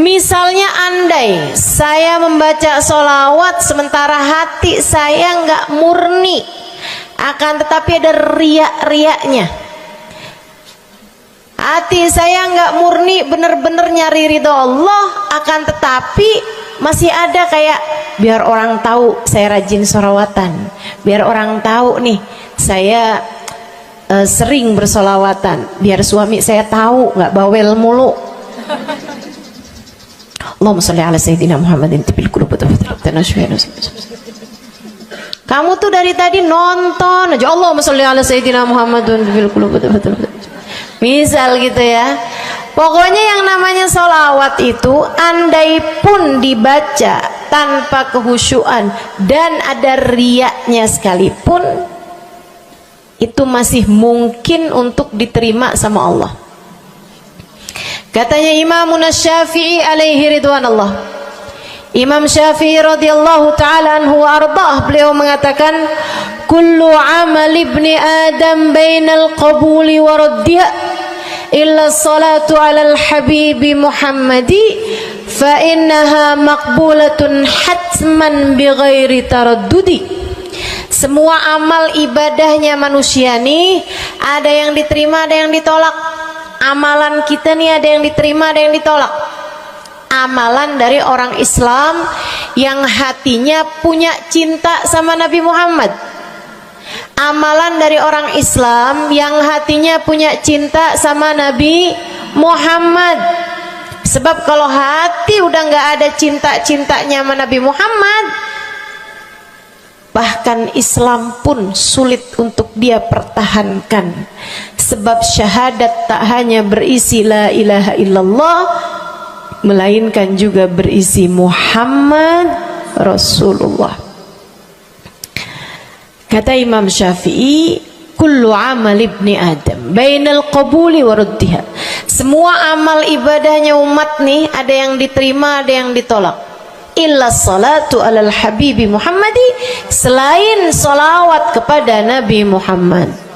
Misalnya andai saya membaca sholawat sementara hati saya nggak murni, akan tetapi ada riak-riaknya. Hati saya nggak murni bener-bener nyari ridho Allah, akan tetapi masih ada kayak biar orang tahu saya rajin sholawatan, biar orang tahu nih saya sering bersolawatan, biar suami saya tahu nggak bawel mulu. Allahumma sholli ala sayyidina Muhammadin tibil qulub. Kamu tuh dari tadi nonton aja Allahumma sholli ala sayyidina Muhammadin tibil qulub. Misal gitu ya. Pokoknya yang namanya sholawat itu andai pun dibaca tanpa kehusyuan dan ada riaknya sekalipun, itu masih mungkin untuk diterima sama Allah. Katanya Imam Syafi'i alaihi ridwanullah, Imam Syafi'i radhiyallahu ta'ala anhu wa ardhah, beliau mengatakan kullu amal ibni adam bainal qabuli wa raddiha illa salatu ala al-habibi Muhammadi fa innaha maqbulatun hatman bighairi taraddudi. Semua amal ibadahnya manusia nih ada yang diterima, ada yang ditolak. Amalan kita nih ada yang diterima, ada yang ditolak. Amalan dari orang Islam yang hatinya punya cinta sama Nabi Muhammad. Amalan dari orang Islam yang hatinya punya cinta sama Nabi Muhammad. Sebab kalau hati udah nggak ada cinta-cintanya sama Nabi Muhammad, bahkan Islam pun sulit untuk dia pertahankan. Sebab syahadat tak hanya berisi la ilaha illallah, melainkan juga berisi Muhammad Rasulullah. Kata Imam Syafi'i, kullu amal ibni adam bainal qabuli wa raddiha. Semua amal ibadahnya umat nih ada yang diterima, ada yang ditolak. Illa salatu alal habibi Muhammadi, selain salawat kepada Nabi Muhammad.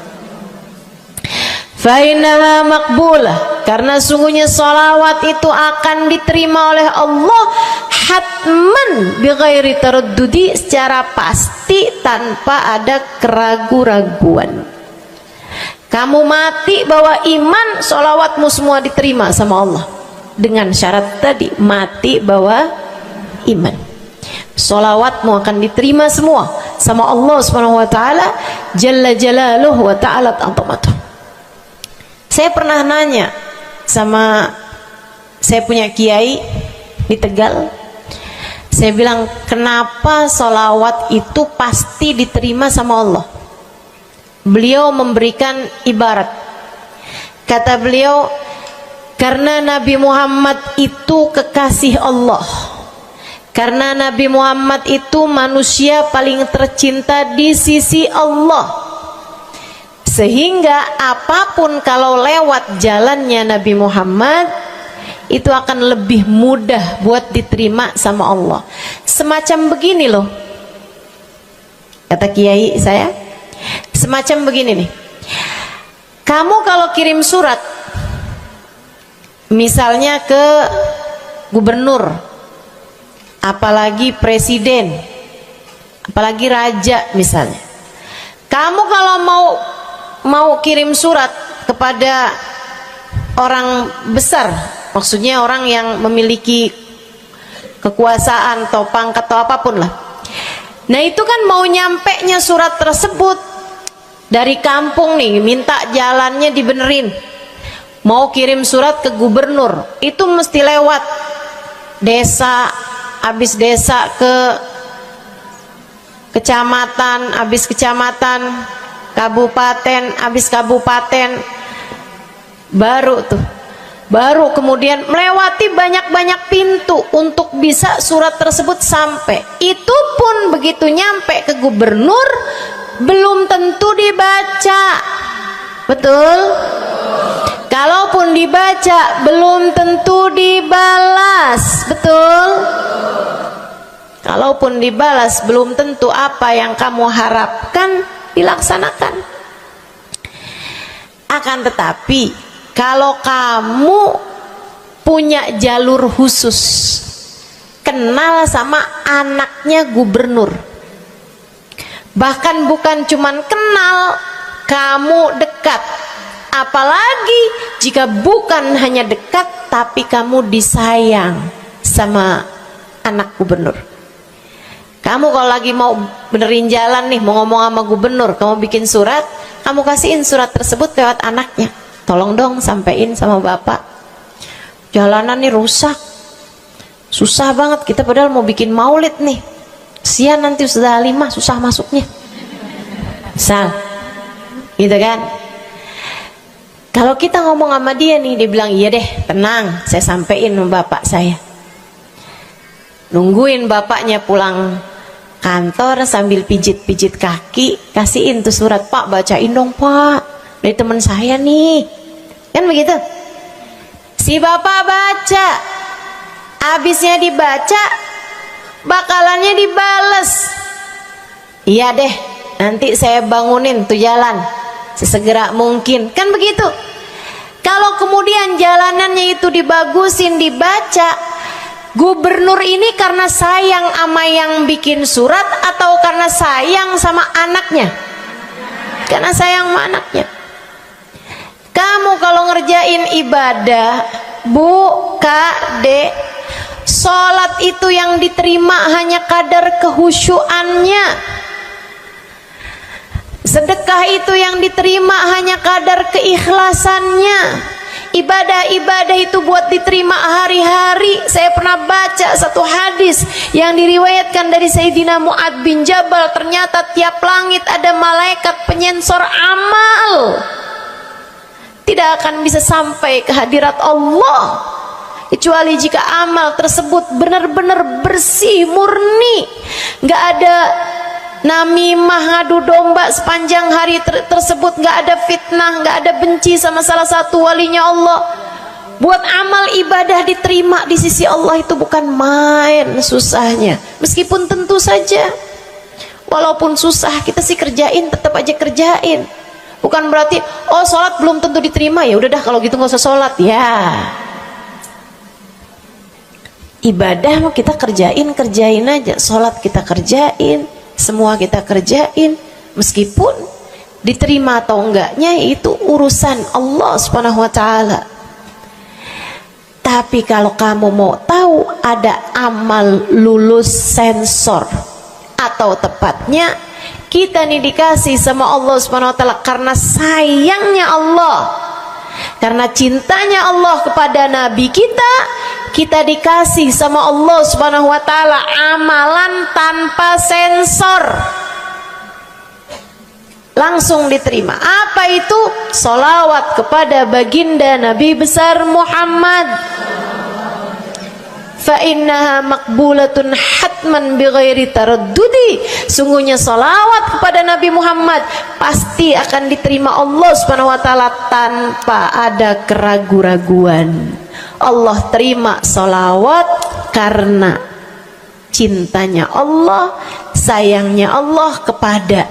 Fa innaha maqbulah, karena sungguhnya salawat itu akan diterima oleh Allah hatman bighairi taraddudi, secara pasti tanpa ada keraguan-raguan. Kamu mati bawa iman, salawatmu semua diterima sama Allah. Dengan syarat tadi, mati bawa iman, salawatmu akan diterima semua sama Allah Subhanahu wa taala jalla jalaluhu wa ta'ala azamatuh. Saya pernah nanya sama saya punya kiai di Tegal. Saya bilang, kenapa salawat itu pasti diterima sama Allah? Beliau memberikan ibarat. Kata beliau, karena Nabi Muhammad itu kekasih Allah. Karena Nabi Muhammad itu manusia paling tercinta di sisi Allah. Sehingga apapun kalau lewat jalannya Nabi Muhammad, itu akan lebih mudah buat diterima sama Allah. Semacam begini loh, kata kiai saya, semacam begini nih. Kamu kalau kirim surat misalnya ke gubernur, apalagi presiden, apalagi raja misalnya, kamu kalau mau kirim surat kepada orang besar, maksudnya orang yang memiliki kekuasaan atau pangkat atau apapun lah. Nah itu kan mau nyampe nya surat tersebut dari kampung nih, minta jalannya dibenerin, mau kirim surat ke gubernur, itu mesti lewat desa, habis desa ke kecamatan, habis kecamatan, kabupaten, habis kabupaten, baru kemudian melewati banyak-banyak pintu untuk bisa surat tersebut sampai. Itu pun begitu nyampe ke gubernur belum tentu dibaca, betul? Kalaupun dibaca belum tentu dibalas, betul? Kalaupun dibalas belum tentu apa yang kamu harapkan dilaksanakan. Akan tetapi kalau kamu punya jalur khusus, kenal sama anaknya gubernur. Bahkan bukan cuman kenal, kamu dekat. Apalagi jika bukan hanya dekat, tapi kamu disayang sama anak gubernur. Kamu kalau lagi mau benerin jalan nih, mau ngomong sama gubernur, kamu bikin surat, kamu kasihin surat tersebut lewat anaknya. Tolong dong sampein sama bapak, jalanan nih rusak, susah banget, kita padahal mau bikin maulid nih, sian nanti sudah 5 susah masuknya. Misal gitu kan. Kalau kita ngomong sama dia nih, dia bilang iya deh, tenang, saya sampein sama bapak saya. Nungguin bapaknya pulang kantor sambil pijit-pijit kaki, kasihin tuh surat, Pak bacain dong Pak, dari teman saya nih, kan begitu. Si bapak baca, habisnya dibaca, bakalannya dibales, iya deh, nanti saya bangunin tuh jalan sesegera mungkin, kan begitu. Kalau kemudian jalanannya itu dibagusin, dibaca, gubernur ini karena sayang sama yang bikin surat atau karena sayang sama anaknya? Karena sayang sama anaknya. Kamu kalau ngerjain ibadah, Bu, Kak, Dek, sholat itu yang diterima hanya kadar kehusyuannya. Sedekah itu yang diterima hanya kadar keikhlasannya. Ibadah-ibadah itu buat diterima hari-hari. Saya pernah baca satu hadis yang diriwayatkan dari Sayyidina Mu'ad bin Jabal. Ternyata tiap langit ada malaikat penyensor amal, tidak akan bisa sampai ke hadirat Allah kecuali jika amal tersebut benar-benar bersih, murni, nggak ada namimah, ngadu domba sepanjang hari tersebut, nggak ada fitnah, nggak ada benci sama salah satu walinya Allah. Buat amal ibadah diterima di sisi Allah itu bukan main susahnya. Meskipun tentu saja walaupun susah, kita sih kerjain, tetap aja kerjain. Bukan berarti oh sholat belum tentu diterima, ya udah dah kalau gitu nggak usah sholat. Ya, ibadah mau kita kerjain aja, sholat kita kerjain, semua kita kerjain, meskipun diterima atau enggaknya itu urusan Allah Subhanahu wa taala. Tapi kalau kamu mau tahu, ada amal lulus sensor, atau tepatnya kita nih dikasih sama Allah Subhanahu wa taala karena sayangnya Allah, karena cintanya Allah kepada nabi kita, kita dikasih sama Allah Subhanahu wa taala amalan tanpa sensor, langsung diterima. Apa itu? Sholawat kepada baginda Nabi besar Muhammad. Fa innaha maqbulatun hatman bighairi taraddudi. Sungguhnya sholawat kepada Nabi Muhammad pasti akan diterima Allah Subhanahu wa taala tanpa ada keraguan-raguan. Allah terima sholawat karena cintanya Allah, sayangnya Allah kepada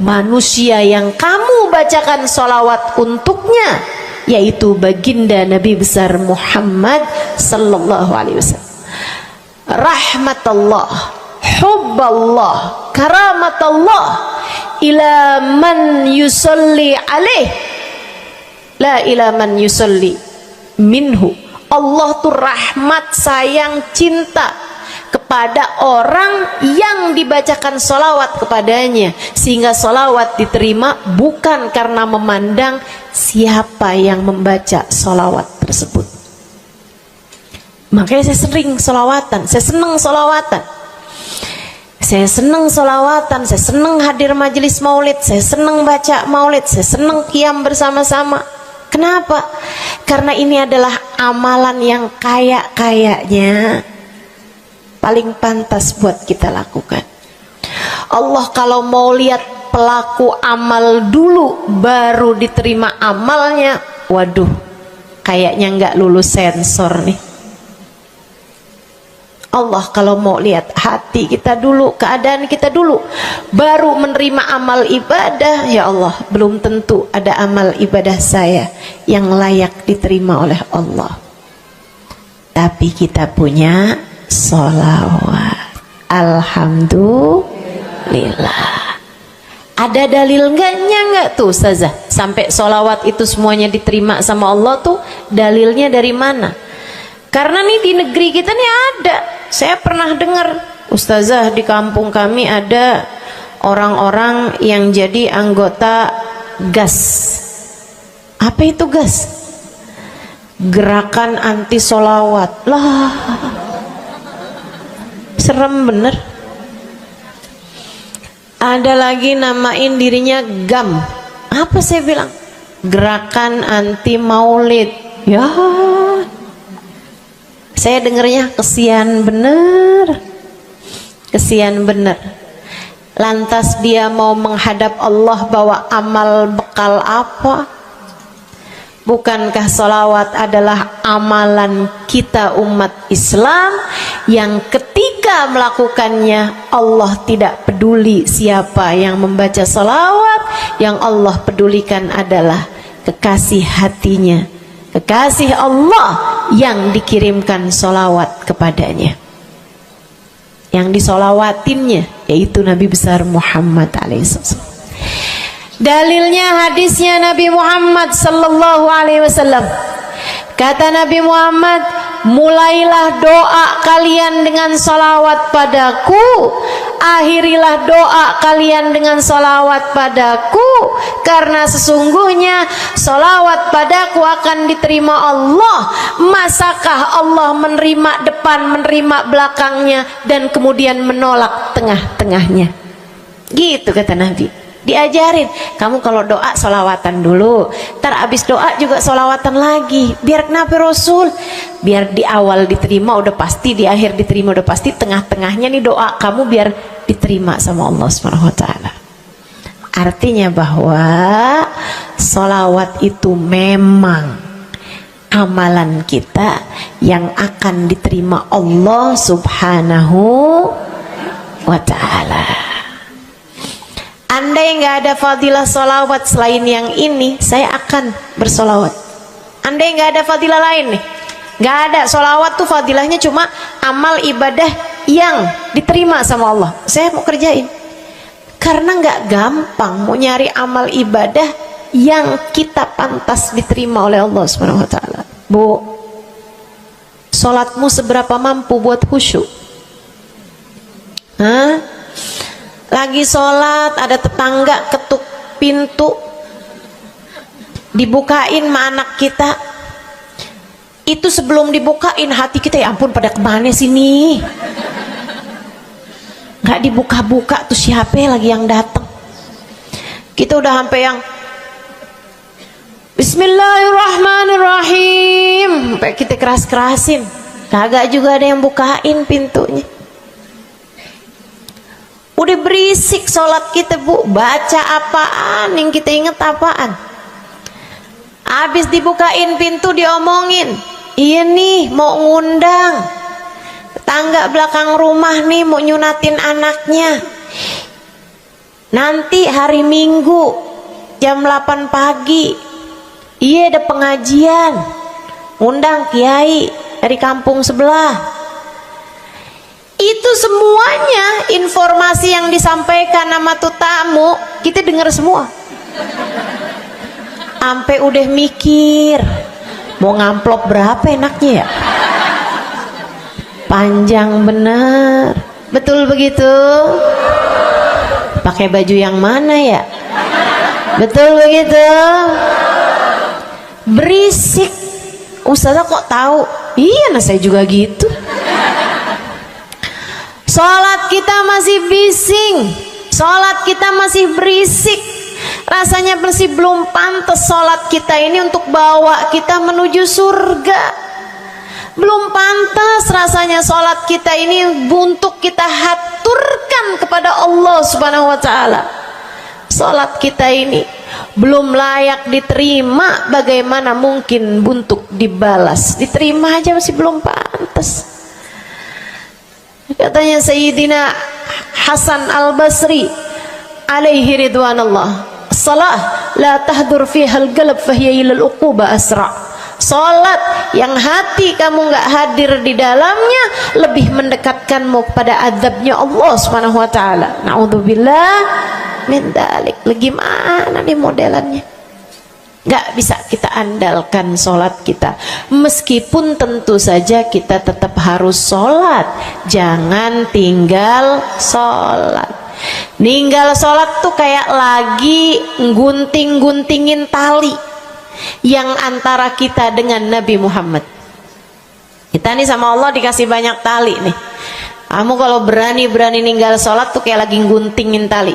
manusia yang kamu bacakan sholawat untuknya, yaitu baginda Nabi besar Muhammad sallallahu alaihi wasallam. Rahmatullah, hubballah, karamatullah ila man yusalli alaih, la ila man yusalli minhu. Allah tuh rahmat, sayang, cinta kepada orang yang dibacakan sholawat kepadanya, sehingga sholawat diterima bukan karena memandang siapa yang membaca sholawat tersebut. Makanya saya sering sholawatan, saya senang sholawatan, saya senang sholawatan, saya senang hadir majelis maulid, saya senang baca maulid, saya senang qiyam bersama-sama. Kenapa? Karena ini adalah amalan yang kayaknya paling pantas buat kita lakukan. Allah kalau mau lihat pelaku amal dulu baru diterima amalnya, waduh, kayaknya nggak lulus sensor nih. Allah kalau mau lihat hati kita dulu, keadaan kita dulu, baru menerima amal ibadah, ya Allah, belum tentu ada amal ibadah saya yang layak diterima oleh Allah. tapi kita punya sholawat. Alhamdulillah. Ada dalil nggak tuh Ustazah sampai sholawat itu semuanya diterima sama Allah tuh? Dalilnya dari mana? Karena nih di negeri kita nih ada, saya pernah dengar Ustazah, di kampung kami ada orang-orang yang jadi anggota GAS. Apa itu GAS? Gerakan anti sholawat. Lah, serem bener. Ada lagi namain dirinya GAM. Apa saya bilang? Gerakan anti maulid. Ya, saya dengernya kesian bener. Kesian bener. Lantas dia mau menghadap Allah bawa amal bekal apa? Bukankah sholawat adalah amalan kita umat Islam yang ketika melakukannya Allah tidak peduli siapa yang membaca sholawat, yang Allah pedulikan adalah kekasih hatinya, kekasih Allah yang dikirimkan sholawat kepadanya, yang disolawatinnya yaitu Nabi besar Muhammad alaihissalam. Dalilnya hadisnya Nabi Muhammad sallallahu alaihi wasallam. Kata Nabi Muhammad, mulailah doa kalian dengan salawat padaku, akhirilah doa kalian dengan salawat padaku, karena sesungguhnya salawat padaku akan diterima Allah. Masakah Allah menerima depan, menerima belakangnya, dan kemudian menolak tengah-tengahnya? Gitu kata Nabi. Diajarin, kamu kalau doa solawatan dulu, ntar abis doa juga solawatan lagi. Biar kenapa Rasul? Biar di awal diterima udah pasti, di akhir diterima udah pasti, tengah-tengahnya nih doa kamu biar diterima sama Allah SWT. Artinya bahwa solawat itu memang amalan kita yang akan diterima Allah Subhanahu wa ta'ala. Andai nggak ada fadilah solawat selain yang ini, saya akan bersolawat. Andai nggak ada fadilah lain nih, nggak ada. Solawat tuh fadilahnya cuma amal ibadah yang diterima sama Allah. Saya mau kerjain, karena nggak gampang mau nyari amal ibadah yang kita pantas diterima oleh Allah Subhanahu Wa Taala. Bu, solatmu seberapa mampu buat khusyuk? Hah? Lagi sholat ada tetangga ketuk pintu, dibukain sama anak kita. Itu sebelum dibukain hati kita, ya ampun pada kemana sini? Nggak dibuka-buka tuh siapa lagi yang datang? Kita udah sampai yang Bismillahirrahmanirrahim, sampai kita keras-kerasin, kagak juga ada yang bukain pintunya. Udah berisik sholat kita, Bu. Baca apaan, yang kita inget apaan? Habis dibukain pintu diomongin, iya nih mau ngundang tetangga belakang rumah nih, mau nyunatin anaknya nanti hari Minggu jam 8 pagi. Iya ada pengajian, ngundang kiai dari kampung sebelah. Itu semuanya informasi yang disampaikan sama tuh tamu, kita dengar semua. Sampai udah mikir mau ngamplop berapa enaknya ya. Panjang bener. Betul begitu? Pakai baju yang mana ya? Betul begitu? Berisik. Ustazah kok tahu? Iya, nah saya juga gitu. Sholat kita masih bising, sholat kita masih berisik. Rasanya masih belum pantas sholat kita ini untuk bawa kita menuju surga. Belum pantas rasanya sholat kita ini untuk kita haturkan kepada Allah Subhanahu wa ta'ala. Sholat kita ini belum layak diterima, bagaimana mungkin untuk dibalas? Diterima aja masih belum pantas. Katanya Sayyidina Hasan Al-Basri alaihi ridwanullah, salah la tahdur fiha al-qalb fahiya ila al-uquba asra. Salat yang hati kamu nggak hadir di dalamnya lebih mendekatkanmu kepada azabnya Allah Subhanahu wa taala. Naudzubillah min dzalik. Gimana nih modelannya? Nggak bisa kita andalkan salat kita, meskipun tentu saja kita tetap harus salat. Jangan tinggal salat. Ninggal salat tuh kayak lagi gunting-guntingin tali yang antara kita dengan Nabi Muhammad. Kita nih sama Allah dikasih banyak tali nih. Kamu kalau berani ninggal sholat tuh kayak lagi guntingin tali.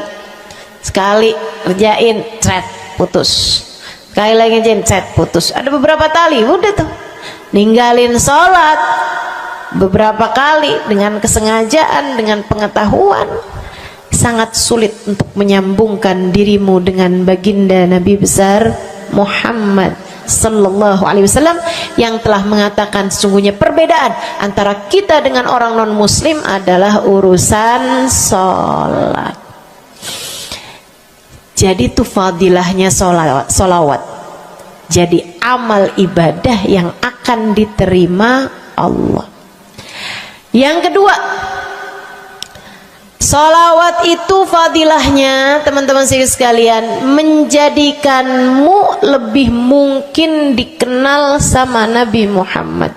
Sekali kerjain, cret, putus. Sekali lagi kerjain, cret, putus. Ada beberapa tali, udah tuh. Ninggalin sholat beberapa kali dengan kesengajaan, dengan pengetahuan, sangat sulit untuk menyambungkan dirimu dengan baginda Nabi besar Muhammad sallallahu alaihi wasallam yang telah mengatakan sesungguhnya perbedaan antara kita dengan orang non muslim adalah urusan sholat. Jadi itu fadilahnya sholawat. Jadi amal ibadah yang akan diterima Allah. Yang kedua, sholawat itu fadilahnya teman-teman sekalian menjadikanmu lebih mungkin dikenal sama Nabi Muhammad.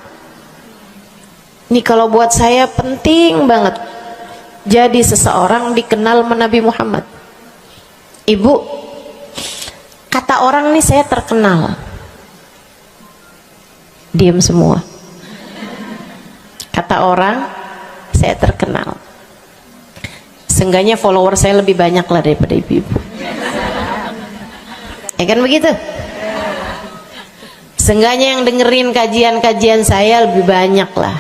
Ini kalau buat saya penting banget jadi seseorang dikenal sama Nabi Muhammad. Ibu, kata orang nih saya terkenal. Diam semua. Kata orang saya terkenal. Seenggaknya follower saya lebih banyak lah daripada ibu-ibu. Ya kan begitu? Seenggaknya yang dengerin kajian-kajian saya lebih banyak lah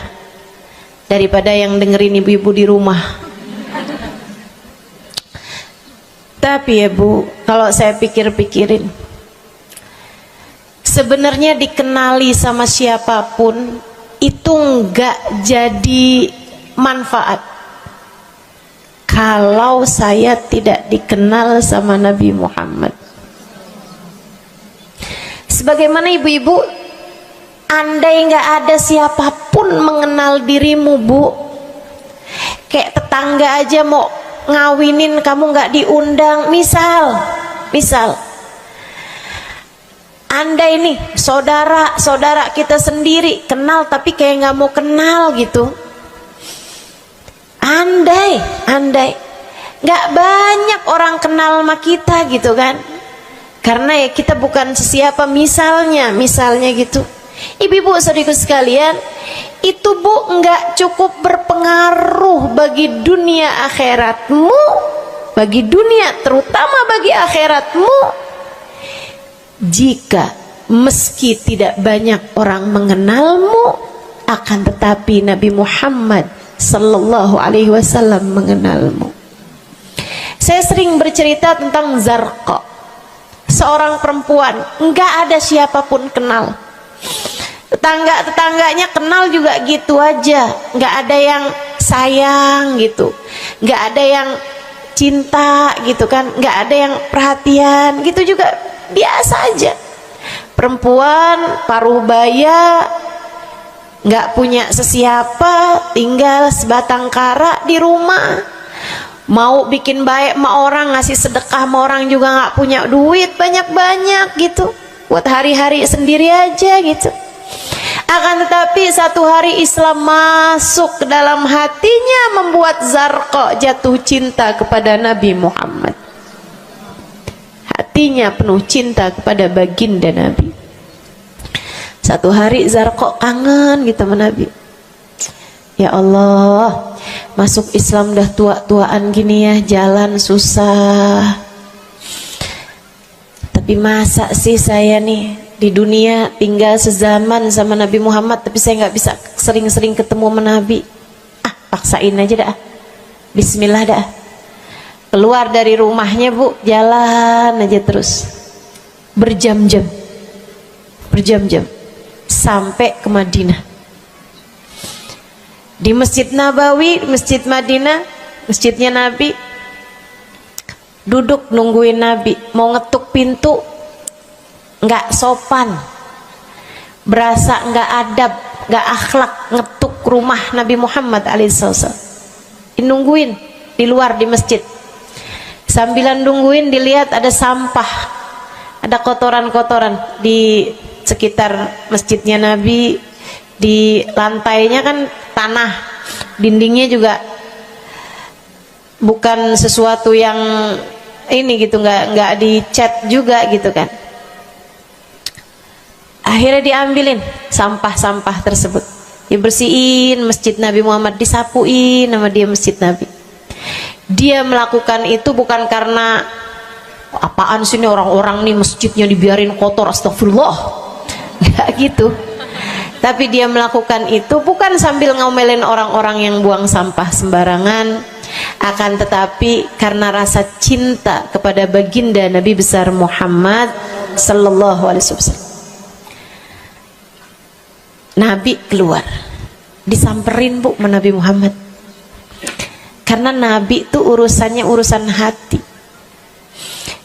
daripada yang dengerin ibu-ibu di rumah. Tapi ya Bu, kalau saya pikir-pikirin, sebenarnya dikenali sama siapapun itu enggak jadi manfaat kalau saya tidak dikenal sama Nabi Muhammad. Sebagaimana ibu-ibu, andai nggak ada siapapun mengenal dirimu Bu, kayak tetangga aja mau ngawinin kamu nggak diundang, misal andai nih saudara kita sendiri kenal tapi kayak nggak mau kenal gitu. Andai nggak banyak orang kenal sama kita gitu kan, karena ya kita bukan sesiapa, misalnya gitu. Ibu-ibu saudaraku sekalian, itu Bu nggak cukup berpengaruh bagi dunia akhiratmu, bagi dunia terutama bagi akhiratmu, jika meski tidak banyak orang mengenalmu, akan tetapi Nabi Muhammad sallallahu alaihi wasallam mengenalmu. Saya sering bercerita tentang Zarqa, seorang perempuan, nggak ada siapapun kenal. Tetangganya kenal juga gitu aja, nggak ada yang sayang gitu, nggak ada yang cinta gitu kan, nggak ada yang perhatian gitu, juga biasa aja. Perempuan paruh baya, nggak punya sesiapa, tinggal sebatang kara di rumah, mau bikin baik sama orang, ngasih sedekah sama orang juga nggak punya duit banyak-banyak gitu, buat hari-hari sendiri aja gitu. Akan tetapi satu hari Islam masuk ke dalam hatinya, membuat Zarqa jatuh cinta kepada Nabi Muhammad. Hatinya penuh cinta kepada baginda Nabi. Satu hari Zarqa kangen gitu sama Nabi. Ya Allah, masuk Islam dah tua-tuaan gini ya, jalan susah. Tapi masa sih saya nih di dunia tinggal sezaman sama Nabi Muhammad, tapi saya nggak bisa sering-sering ketemu sama Nabi. Paksain aja dah, bismillah dah. Keluar dari rumahnya Bu, jalan aja terus berjam-jam sampai ke Madinah. Di Masjid Nabawi, Masjid Madinah, masjidnya Nabi, duduk nungguin Nabi. Mau ngetuk pintu nggak sopan, berasa nggak adab, nggak akhlak, ngetuk rumah Nabi Muhammad alaihissalam. Nungguin di luar di masjid. Sambilan nungguin dilihat ada sampah, ada kotoran-kotoran di sekitar masjidnya Nabi. Di lantainya kan tanah, dindingnya juga bukan sesuatu yang ini gitu, nggak dicat juga gitu kan. Akhirnya diambilin sampah-sampah tersebut, dibersihin masjid Nabi Muhammad, disapuin nama dia masjid Nabi. Dia melakukan itu bukan karena apaan sih ini orang-orang nih masjidnya dibiarin kotor, astagfirullah, nggak gitu. Tapi dia melakukan itu bukan sambil ngomelin orang-orang yang buang sampah sembarangan, akan tetapi karena rasa cinta kepada baginda Nabi besar Muhammad sallallahu alaihi wasallam. Nabi keluar, disamperin bu sama Nabi Muhammad, karena Nabi itu urusannya urusan hati.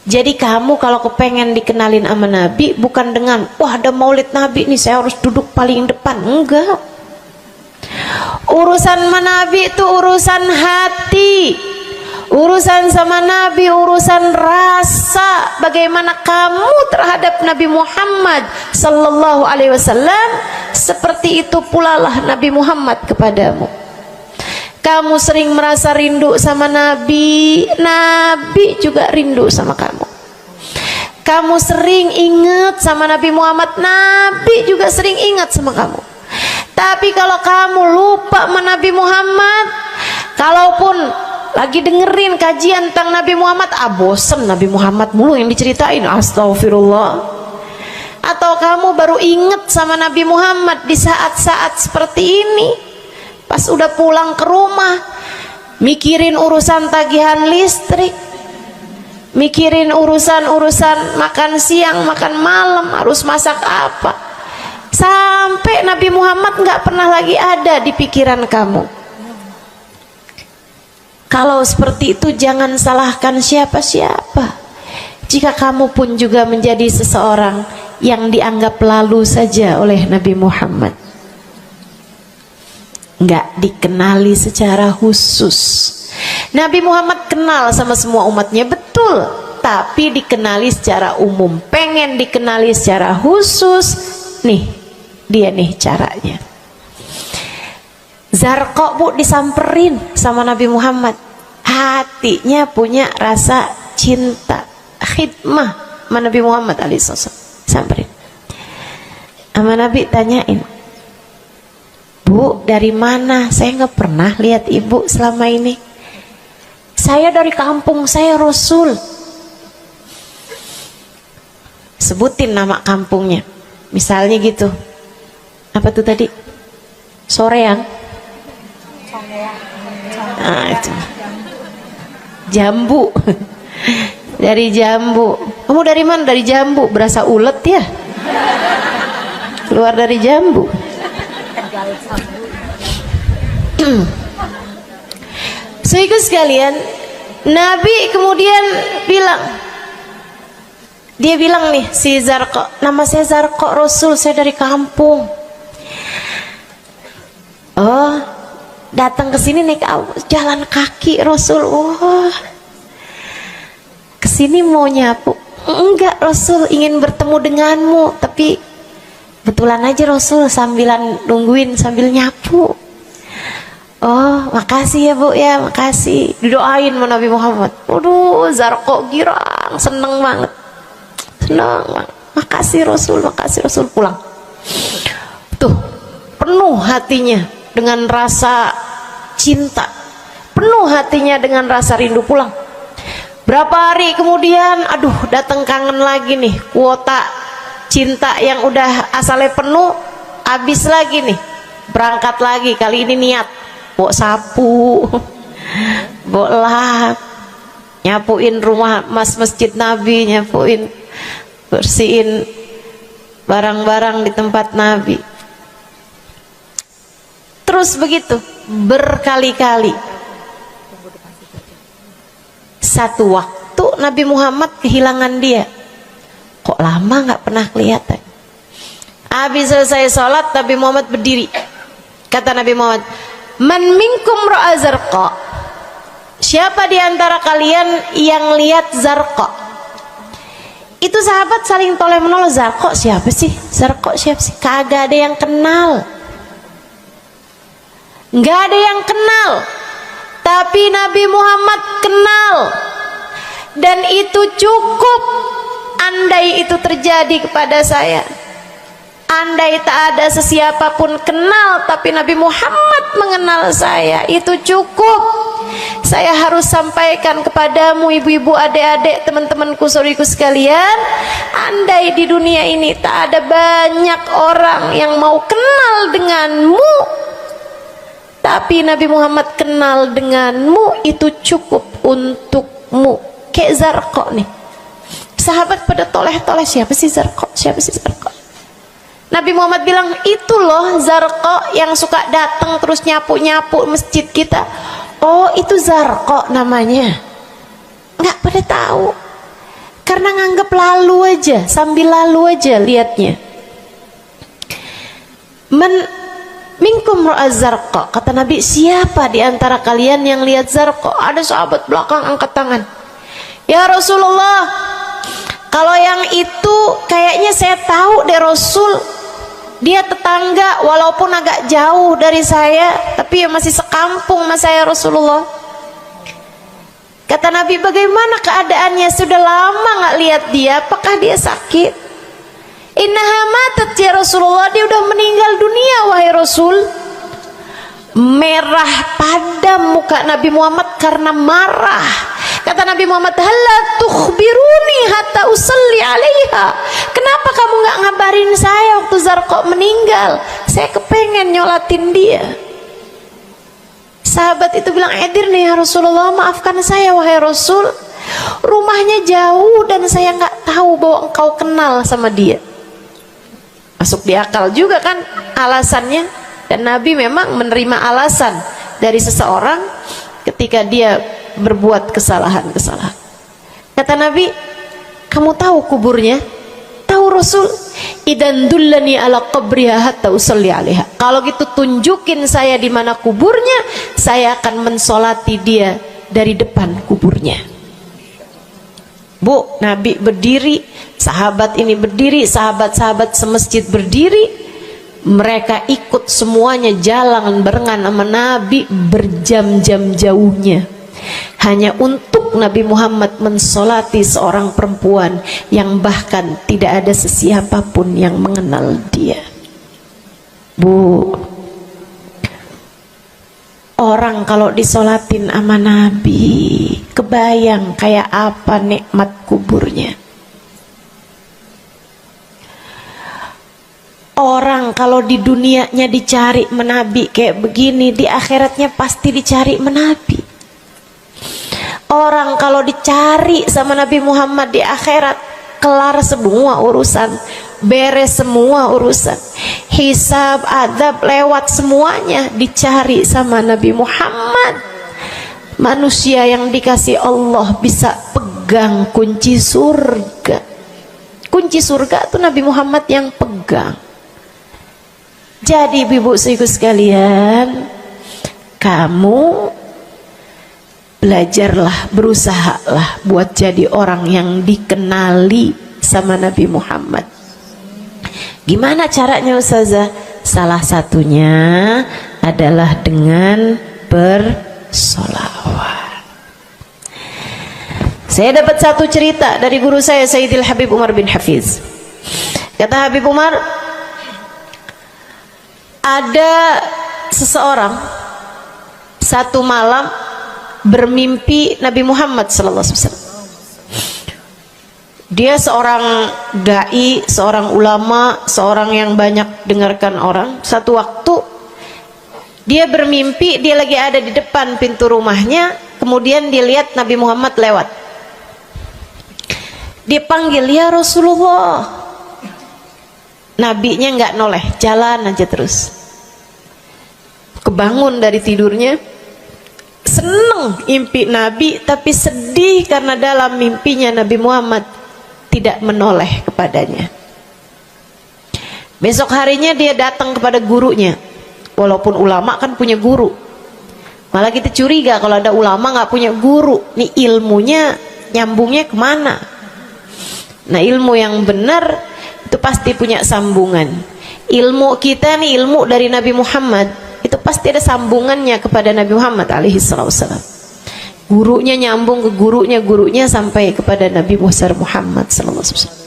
Jadi kamu kalau kepengen dikenalin sama Nabi bukan dengan wah ada maulid Nabi nih saya harus duduk paling depan, enggak. Urusan sama Nabi itu urusan hati, urusan sama Nabi urusan rasa. Bagaimana kamu terhadap Nabi Muhammad sallallahu alaihi wasallam, seperti itu pula lah Nabi Muhammad kepadamu. Kamu sering merasa rindu sama Nabi, Nabi juga rindu sama kamu. Kamu sering ingat sama Nabi Muhammad, Nabi juga sering ingat sama kamu. Tapi kalau kamu lupa sama Nabi Muhammad, kalaupun lagi dengerin kajian tentang Nabi Muhammad, bosen Nabi Muhammad mulu yang diceritain, astagfirullah. Atau kamu baru inget sama Nabi Muhammad di saat-saat seperti ini, pas udah pulang ke rumah, mikirin urusan tagihan listrik, mikirin urusan makan siang, makan malam, harus masak apa, sampai Nabi Muhammad nggak pernah lagi ada di pikiran kamu. Kalau seperti itu jangan salahkan siapa-siapa. Jika kamu pun juga menjadi seseorang yang dianggap lalu saja oleh Nabi Muhammad, nggak dikenali secara khusus. Nabi Muhammad kenal sama semua umatnya, betul, tapi dikenali secara umum. Pengen dikenali secara khusus, nih dia nih caranya. Zarqa bu disamperin sama Nabi Muhammad, hatinya punya rasa cinta, khidmah sama Nabi Muhammad alaihissalam. Samperin sama Nabi, tanyain, Bu, dari mana? Saya nggak pernah lihat ibu selama ini. Saya dari kampung saya, Rasul. Sebutin nama kampungnya, misalnya gitu. Apa tuh tadi? Soreang. Nah, itu. Jambu. Dari Jambu. Kamu dari mana? Dari Jambu. Berasa ulet ya? Keluar dari Jambu. Sehingga sekalian, Nabi kemudian bilang, dia bilang nih si Zarqa, nama saya Zarqa Rasul, saya dari kampung. Oh, datang ke sini naik jalan kaki Rasul. Wah, kesini mau nyapu? Enggak Rasul, ingin bertemu denganmu, tapi kebetulan aja Rasul sambilan nungguin sambil nyapu. Oh, makasih ya Bu ya, makasih. Didoain sama Nabi Muhammad. Waduh, Zarqa girang, seneng banget. Seneng banget. Makasih Rasul, pulang. Tuh, penuh hatinya dengan rasa cinta. Penuh hatinya dengan rasa rindu pulang. Berapa hari kemudian, aduh, datang kangen lagi nih. Kuota cinta yang udah asalnya penuh, habis lagi nih. Berangkat lagi, kali ini niat bawa sapu, bawa lap, nyapuin rumah masjid Nabi, nyapuin, bersihin barang-barang di tempat Nabi. Terus begitu berkali-kali. Satu waktu Nabi Muhammad kehilangan dia. Kok lama nggak pernah kelihatan? Habis selesai sholat, Nabi Muhammad berdiri. Kata Nabi Muhammad, man minkum ra'a zarqa, siapa di antara kalian yang lihat zarqa? Itu sahabat saling toleh menolong. Zarqa siapa sih? Zarqa siapa sih? Kagak ada yang kenal, nggak ada yang kenal. Tapi Nabi Muhammad kenal, dan itu cukup. Andai itu terjadi kepada saya, andai tak ada sesiapa pun kenal, tapi Nabi Muhammad mengenal saya, itu cukup. Saya harus sampaikan kepadamu, ibu-ibu, adik-adik, teman-temanku, saudariku sekalian, andai di dunia ini tak ada banyak orang yang mau kenal denganmu, tapi Nabi Muhammad kenal denganmu, itu cukup untukmu. Kayak Zarqa nih, sahabat pada toleh-toleh, siapa sih Zarqa? Siapa sih Zarqa? Nabi Muhammad bilang, itu loh Zarqa yang suka datang terus nyapu-nyapu masjid kita. Oh, itu Zarqa namanya. Nggak pada tahu, karena nganggep lalu aja, sambil lalu aja liatnya. Minkum ra'a Zarqa, kata Nabi, siapa di antara kalian yang lihat Zarqa? Ada sahabat belakang angkat tangan. Ya Rasulullah, kalau yang itu kayaknya saya tahu deh Rasul, dia tetangga walaupun agak jauh dari saya, tapi ya masih sekampung sama saya Rasulullah. Kata Nabi, bagaimana keadaannya? Sudah lama nggak lihat dia, apakah dia sakit? Innaha matat ya Rasulullah, dia udah meninggal dunia wahai Rasul. Merah padam muka Nabi Muhammad karena marah. Kata Nabi Muhammad, halla tukhbiruni hatta usalli alaiha, kenapa kamu nggak ngabarin saya waktu Zarqa meninggal? Saya kepengen nyolatin dia. Sahabat itu bilang, edir nih ya Rasulullah, maafkan saya wahai Rasul, rumahnya jauh dan saya nggak tahu bahwa engkau kenal sama dia. Masuk di akal juga kan alasannya, dan Nabi memang menerima alasan dari seseorang ketika dia berbuat kesalahan-kesalahan. Kata Nabi, kamu tahu kuburnya? Tahu Rasul? Idan dullani ala qabriha hatta usalli alaiha, kalau gitu tunjukin saya di mana kuburnya, saya akan mensolati dia dari depan kuburnya. Bu, Nabi berdiri, sahabat ini berdiri, sahabat-sahabat semasjid berdiri, mereka ikut semuanya jalan barengan sama Nabi berjam-jam jauhnya, hanya untuk Nabi Muhammad mensolati seorang perempuan yang bahkan tidak ada sesiapa pun yang mengenal dia. Bu, orang kalau disolatin sama Nabi, kebayang kayak apa nikmat kuburnya. Orang kalau di dunianya dicari menabi kayak begini, di akhiratnya pasti dicari menabi. Orang kalau dicari sama Nabi Muhammad di akhirat, kelar semua urusan, beres semua urusan, hisab, adab lewat semuanya, dicari sama Nabi Muhammad. Manusia yang dikasih Allah bisa pegang kunci surga. Kunci surga itu Nabi Muhammad yang pegang. Jadi ibu-ibu sekalian, kamu belajarlah, berusahalah buat jadi orang yang dikenali sama Nabi Muhammad. Gimana caranya Ustazah? Salah satunya adalah dengan bersolawat. Saya dapat satu cerita dari guru saya, Sayyidil Habib Umar bin Hafiz. Kata Habib Umar, ada seseorang satu malam bermimpi Nabi Muhammad SAW. Dia seorang dai, seorang ulama, seorang yang banyak dengarkan orang. Satu waktu dia bermimpi, dia lagi ada di depan pintu rumahnya, kemudian dia lihat Nabi Muhammad lewat. Dia panggil, ya Rasulullah. Nabinya nggak noleh, jalan aja terus. Kebangun dari tidurnya, seneng impi Nabi, tapi sedih karena dalam mimpinya Nabi Muhammad tidak menoleh kepadanya. Besok harinya dia datang kepada gurunya. Walaupun ulama kan punya guru, malah kita curiga kalau ada ulama nggak punya guru. Nih ilmunya nyambungnya kemana? Nah, ilmu yang benar itu pasti punya sambungan. Ilmu kita nih, ilmu dari Nabi Muhammad, itu pasti ada sambungannya kepada Nabi Muhammad alaihi wasallam. Gurunya nyambung ke gurunya sampai kepada Nabi Muhammad sallallahu alaihi wasallam.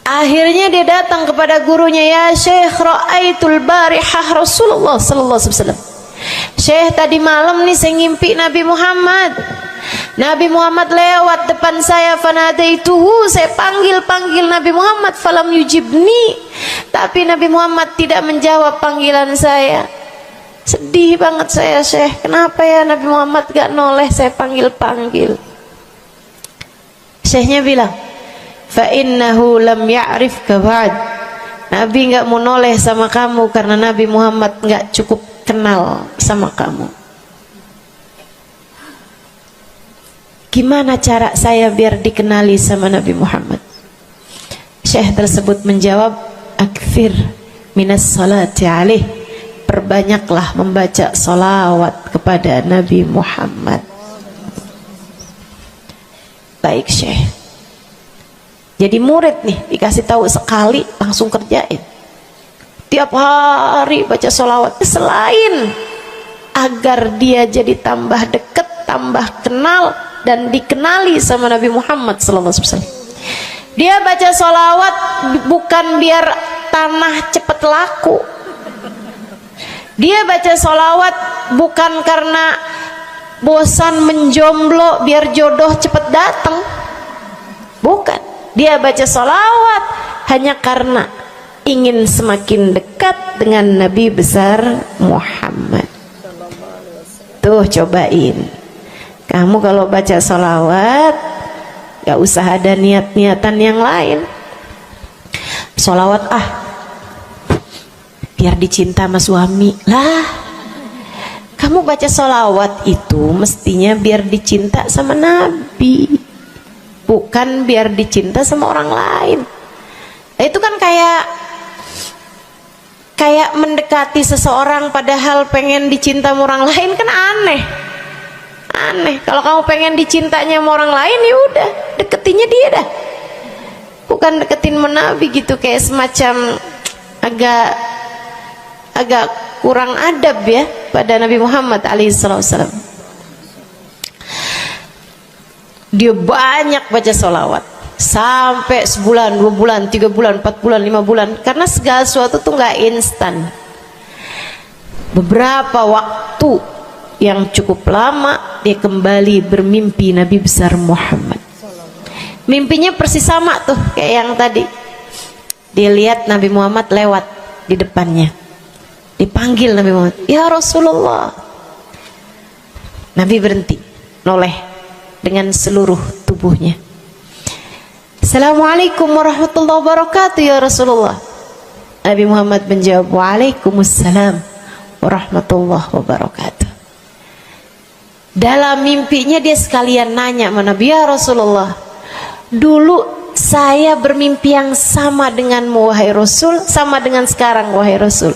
Akhirnya dia datang kepada gurunya, ya Syekh, ra'aitul barihah Rasulullah sallallahu alaihi wasallam. Syekh, tadi malam nih saya ngimpi Nabi Muhammad. Nabi Muhammad lewat depan saya, fanadaituhu, saya panggil Nabi Muhammad, falam yujibni, tapi Nabi Muhammad tidak menjawab panggilan saya. Sedih banget saya, Syekh, kenapa ya Nabi Muhammad gak noleh saya panggil. Syekhnya bilang, fa innahu lam ya'rifka ba'd. Nabi gak mau noleh sama kamu karena Nabi Muhammad gak cukup kenal sama kamu. Gimana cara saya biar dikenali sama Nabi Muhammad? Syekh tersebut menjawab, akfir minas salati alaih, perbanyaklah membaca salawat kepada Nabi Muhammad. Baik Syekh. Jadi murid nih, dikasih tahu sekali langsung kerjain. Tiap hari baca salawat, selain agar dia jadi tambah dekat, tambah kenal dan dikenali sama Nabi Muhammad sallallahu alaihi wasallam. Dia baca sholawat bukan biar tanah cepat laku. Dia baca sholawat bukan karena bosan menjomblo biar jodoh cepat datang. Bukan. Dia baca sholawat hanya karena ingin semakin dekat dengan Nabi besar Muhammad. Tuh cobain. Kamu kalau baca sholawat gak usah ada niat-niatan yang lain. Sholawat biar dicinta sama suami lah. Kamu baca sholawat itu mestinya biar dicinta sama Nabi, bukan biar dicinta sama orang lain. Itu kan kayak mendekati seseorang padahal pengen dicinta sama orang lain, kan aneh. Kalau kamu pengen dicintanya sama orang lain, ya udah deketinnya dia dah, bukan deketin Nabi gitu. Kayak semacam agak kurang adab ya pada Nabi Muhammad alaihissalam. Dia banyak baca sholawat sampai sebulan, 2 bulan, 3 bulan, 4 bulan, 5 bulan, karena segala sesuatu tuh nggak instan. Beberapa waktu yang cukup lama dia kembali bermimpi Nabi besar Muhammad. Mimpinya persis sama tuh kayak yang tadi. Dia lihat Nabi Muhammad lewat di depannya. Dipanggil Nabi Muhammad, ya Rasulullah. Nabi berhenti, noleh dengan seluruh tubuhnya. Assalamualaikum warahmatullahi wabarakatuh ya Rasulullah. Nabi Muhammad menjawab, waalaikumsalam warahmatullahi wabarakatuh. Dalam mimpinya dia sekalian nanya sama Nabi, ya Rasulullah, dulu saya bermimpi yang sama denganmu wahai Rasul, sama dengan sekarang wahai Rasul.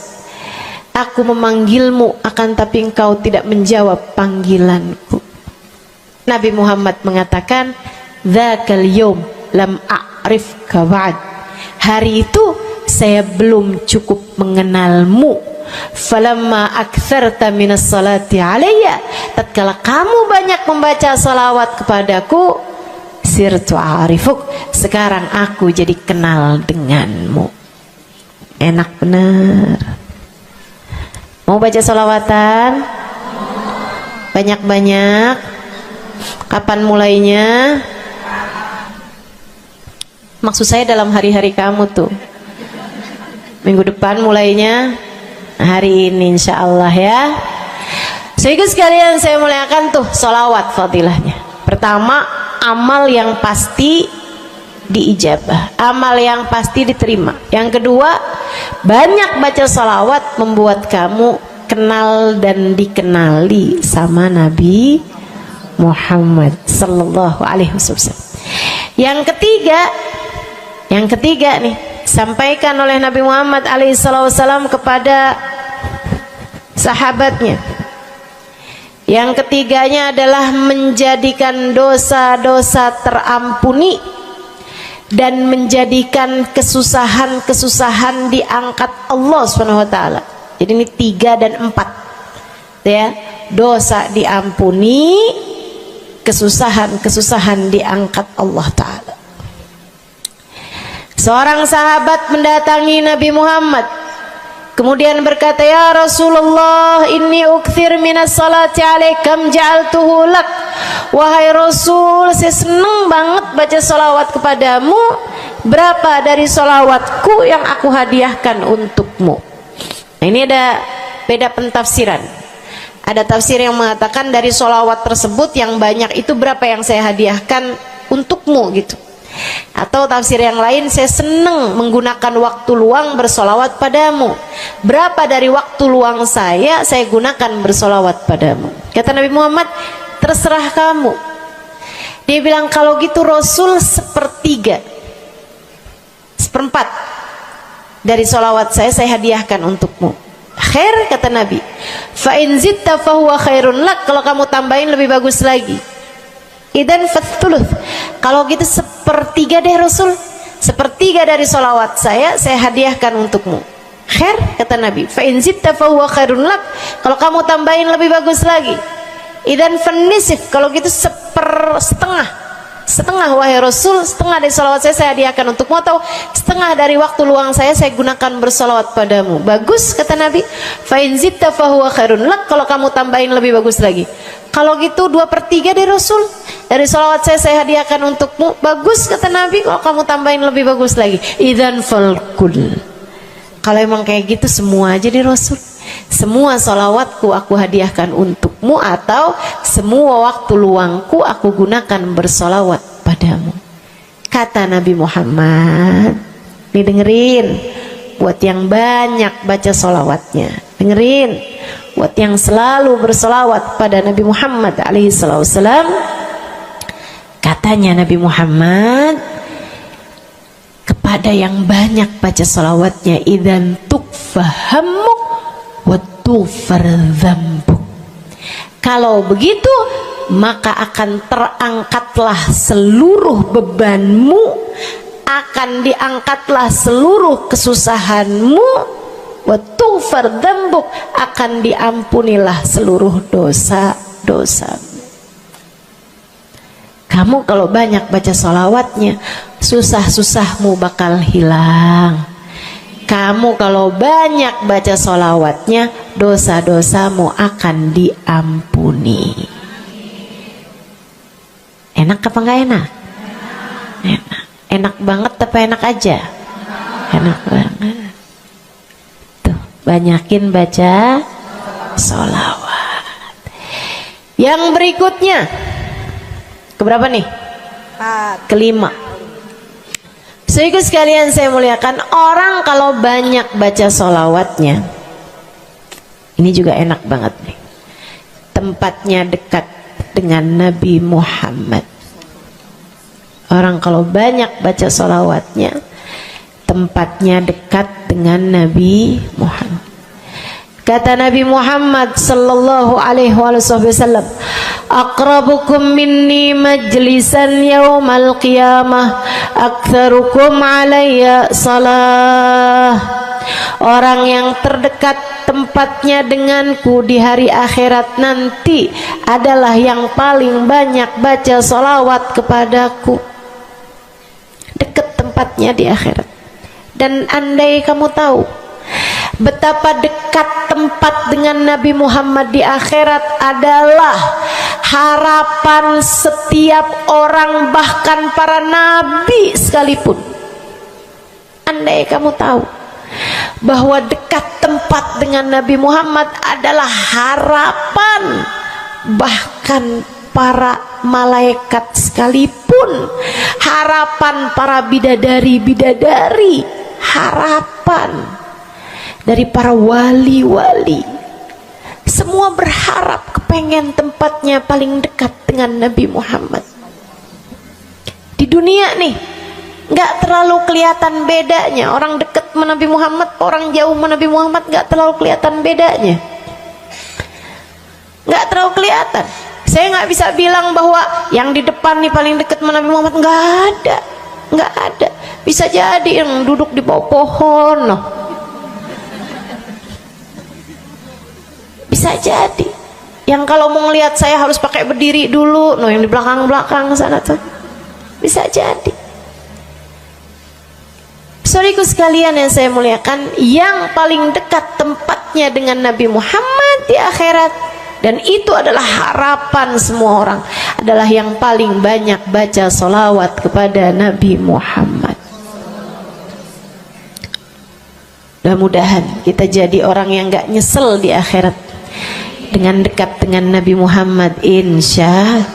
Aku memanggilmu akan tapi engkau tidak menjawab panggilanku. Nabi Muhammad mengatakan, dzakal yaum lam a'rifka ba'd. Hari itu saya belum cukup mengenalmu. Falamma aktsarta minas salati alayya, tatkala kamu banyak membaca salawat kepadaku, sirtu arifuk, sekarang aku jadi kenal denganmu. Enak bener. Mau baca salawatan? Banyak-banyak. Kapan mulainya? Maksud saya dalam hari-hari kamu tuh. Minggu depan mulainya, hari ini insya Allah ya. Sehingga sekalian saya muliakan tuh sholawat fadilahnya. Pertama, amal yang pasti diijabah, amal yang pasti diterima. Yang kedua, banyak baca sholawat membuat kamu kenal dan dikenali sama Nabi Muhammad sallallahu alaihi wasallam. Yang ketiga nih, sampaikan oleh Nabi Muhammad alaihissalam kepada sahabatnya. Yang ketiganya adalah menjadikan dosa-dosa terampuni dan menjadikan kesusahan-kesusahan diangkat Allah SWT. Jadi ini 3 dan 4 ya, dosa diampuni, kesusahan-kesusahan diangkat Allah Ta'ala. Seorang sahabat mendatangi Nabi Muhammad, kemudian berkata, ya Rasulullah, inni ukthir minas salati alaikam ja'altuhu lak. Wahai Rasul, saya senang banget baca salawat kepadamu. Berapa dari salawatku yang aku hadiahkan untukmu? Nah, ini ada beda pentafsiran. Ada tafsir yang mengatakan dari salawat tersebut yang banyak itu berapa yang saya hadiahkan untukmu gitu. Atau tafsir yang lain, saya senang menggunakan waktu luang bersolawat padamu. Berapa dari waktu luang saya gunakan bersolawat padamu? Kata Nabi Muhammad, terserah kamu. Dia bilang, kalau gitu Rasul 1/3, 1/4 dari solawat saya hadiahkan untukmu. Khair, kata Nabi. Fa in zitta fahuwa khairun lak. Kalau kamu tambahin lebih bagus lagi. Idan fathuluth. Kalau gitu 1/3 deh Rasul. 1/3 dari solawat saya hadiahkan untukmu. Khair, kata Nabi. Fa in zitta fahuwa khairun lak. Kalau kamu tambahin lebih bagus lagi. Idan fanisif. Kalau gitu 1/2. Setengah wahai Rasul, setengah dari salawat saya hadiahkan untukmu, atau setengah dari waktu luang saya gunakan bersalawat padamu. Bagus, kata Nabi. Fa in zitta fahuwa khairun lak. Kalau kamu tambahin lebih bagus lagi. Kalau gitu 2/3 dari Rasul, dari salawat saya hadiahkan untukmu. Bagus, kata Nabi. Kalau kamu tambahin lebih bagus lagi. Idzan falkul. Kalau emang kayak gitu semua aja di Rasul. Semua salawatku aku hadiahkan untukmu, atau semua waktu luangku aku gunakan bersolawat padamu. Kata Nabi Muhammad, nih dengerin, buat yang banyak baca solawatnya, dengerin, buat yang selalu bersolawat pada Nabi Muhammad alaihissalam. Katanya Nabi Muhammad kepada yang banyak baca solawatnya, idzan tukfahamuk wa tughfar dzambuk. Kalau begitu, maka akan terangkatlah seluruh bebanmu, akan diangkatlah seluruh kesusahanmu, wa tughfar dzambuk, akan diampunilah seluruh dosa-dosamu. Kamu kalau banyak baca sholawatnya, susah-susahmu bakal hilang. Kamu kalau banyak baca sholawatnya, dosa-dosamu akan diampuni. Enak apa enggak enak? Enak. Enak banget apa enak aja? Enak banget. Tuh, banyakin baca sholawat. Yang berikutnya, keberapa nih? 4. Kelima. Saudara sekalian saya muliakan, orang kalau banyak baca sholawatnya, ini juga enak banget nih, tempatnya dekat dengan Nabi Muhammad. Orang kalau banyak baca sholawatnya, tempatnya dekat dengan Nabi Muhammad. Kata Nabi Muhammad sallallahu alaihi wasallam, aqrabukum minni majlisan yaumal qiyamah aktsarukum alayya salah. Orang yang terdekat tempatnya denganku di hari akhirat nanti adalah yang paling banyak baca salawat kepadaku. Dekat tempatnya di akhirat. Dan andai kamu tahu betapa dekat tempat dengan Nabi Muhammad di akhirat adalah harapan setiap orang, bahkan para nabi sekalipun. Andai kamu tahu bahwa dekat tempat dengan Nabi Muhammad adalah harapan bahkan para malaikat sekalipun, harapan para bidadari-bidadari, harapan dari para wali-wali, semua berharap kepengen tempatnya paling dekat dengan Nabi Muhammad. Di dunia nih, nggak terlalu kelihatan bedanya. Orang dekat sama Nabi Muhammad, orang jauh sama Nabi Muhammad nggak terlalu kelihatan bedanya, nggak terlalu kelihatan. Saya nggak bisa bilang bahwa yang di depan nih paling dekat sama Nabi Muhammad, nggak ada, nggak ada. Bisa jadi yang duduk di bawah pohon, loh. Bisa jadi yang kalau mau ngelihat saya harus pakai berdiri dulu, no, yang di belakang sana tuh. Bisa jadi. Saudaraku sekalian yang saya muliakan, yang paling dekat tempatnya dengan Nabi Muhammad di akhirat, dan itu adalah harapan semua orang, adalah yang paling banyak baca sholawat kepada Nabi Muhammad. Mudah-mudahan kita jadi orang yang gak nyesel di akhirat dengan dekat dengan Nabi Muhammad, insya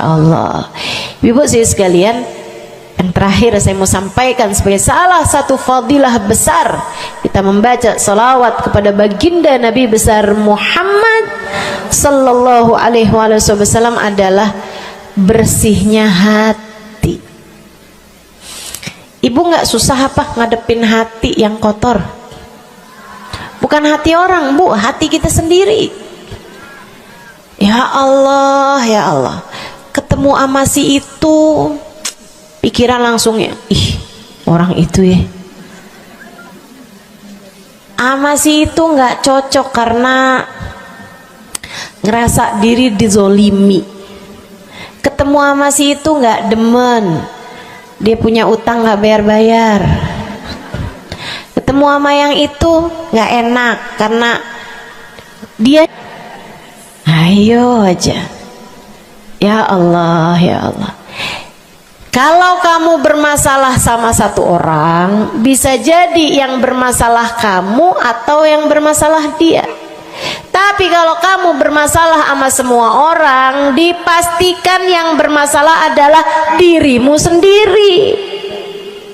Allah. Ibu saya sekalian, yang terakhir saya mau sampaikan sebagai salah satu fadilah besar kita membaca salawat kepada baginda Nabi besar Muhammad sallallahu alaihi wasallam adalah bersihnya hati. Ibu nggak susah apa ngadepin hati yang kotor? Bukan hati orang, Bu, hati kita sendiri. Ya Allah, ya Allah, ketemu sama si itu, pikiran langsungnya, ih, orang itu ya, sama si itu nggak cocok karena ngerasa diri dizolimi. Ketemu sama si itu nggak demen, dia punya utang nggak bayar-bayar. Ketemu sama yang itu nggak enak karena dia, ayo aja. Ya Allah, ya Allah. Kalau kamu bermasalah sama satu orang, bisa jadi yang bermasalah kamu atau yang bermasalah dia. Tapi kalau kamu bermasalah sama semua orang, dipastikan yang bermasalah adalah dirimu sendiri.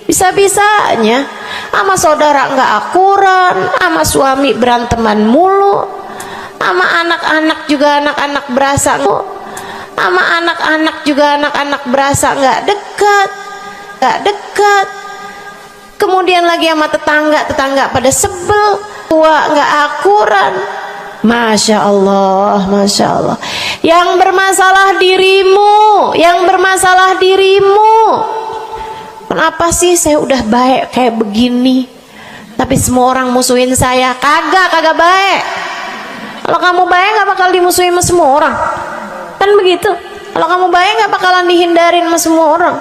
Bisa-bisanya sama saudara nggak akuran, sama suami beranteman mulu, sama anak-anak juga anak-anak berasa, sama anak-anak juga anak-anak berasa nggak dekat. Kemudian lagi sama tetangga pada sebel, tua nggak akuran. Masya Allah, Masya Allah. Yang bermasalah dirimu, yang bermasalah dirimu. Kenapa sih saya udah baik kayak begini, tapi semua orang musuhin saya? Kagak baik. Kalau kamu baik nggak bakal dimusuhin sama semua orang, kan begitu. Kalau kamu baik nggak bakalan dihindarin sama semua orang.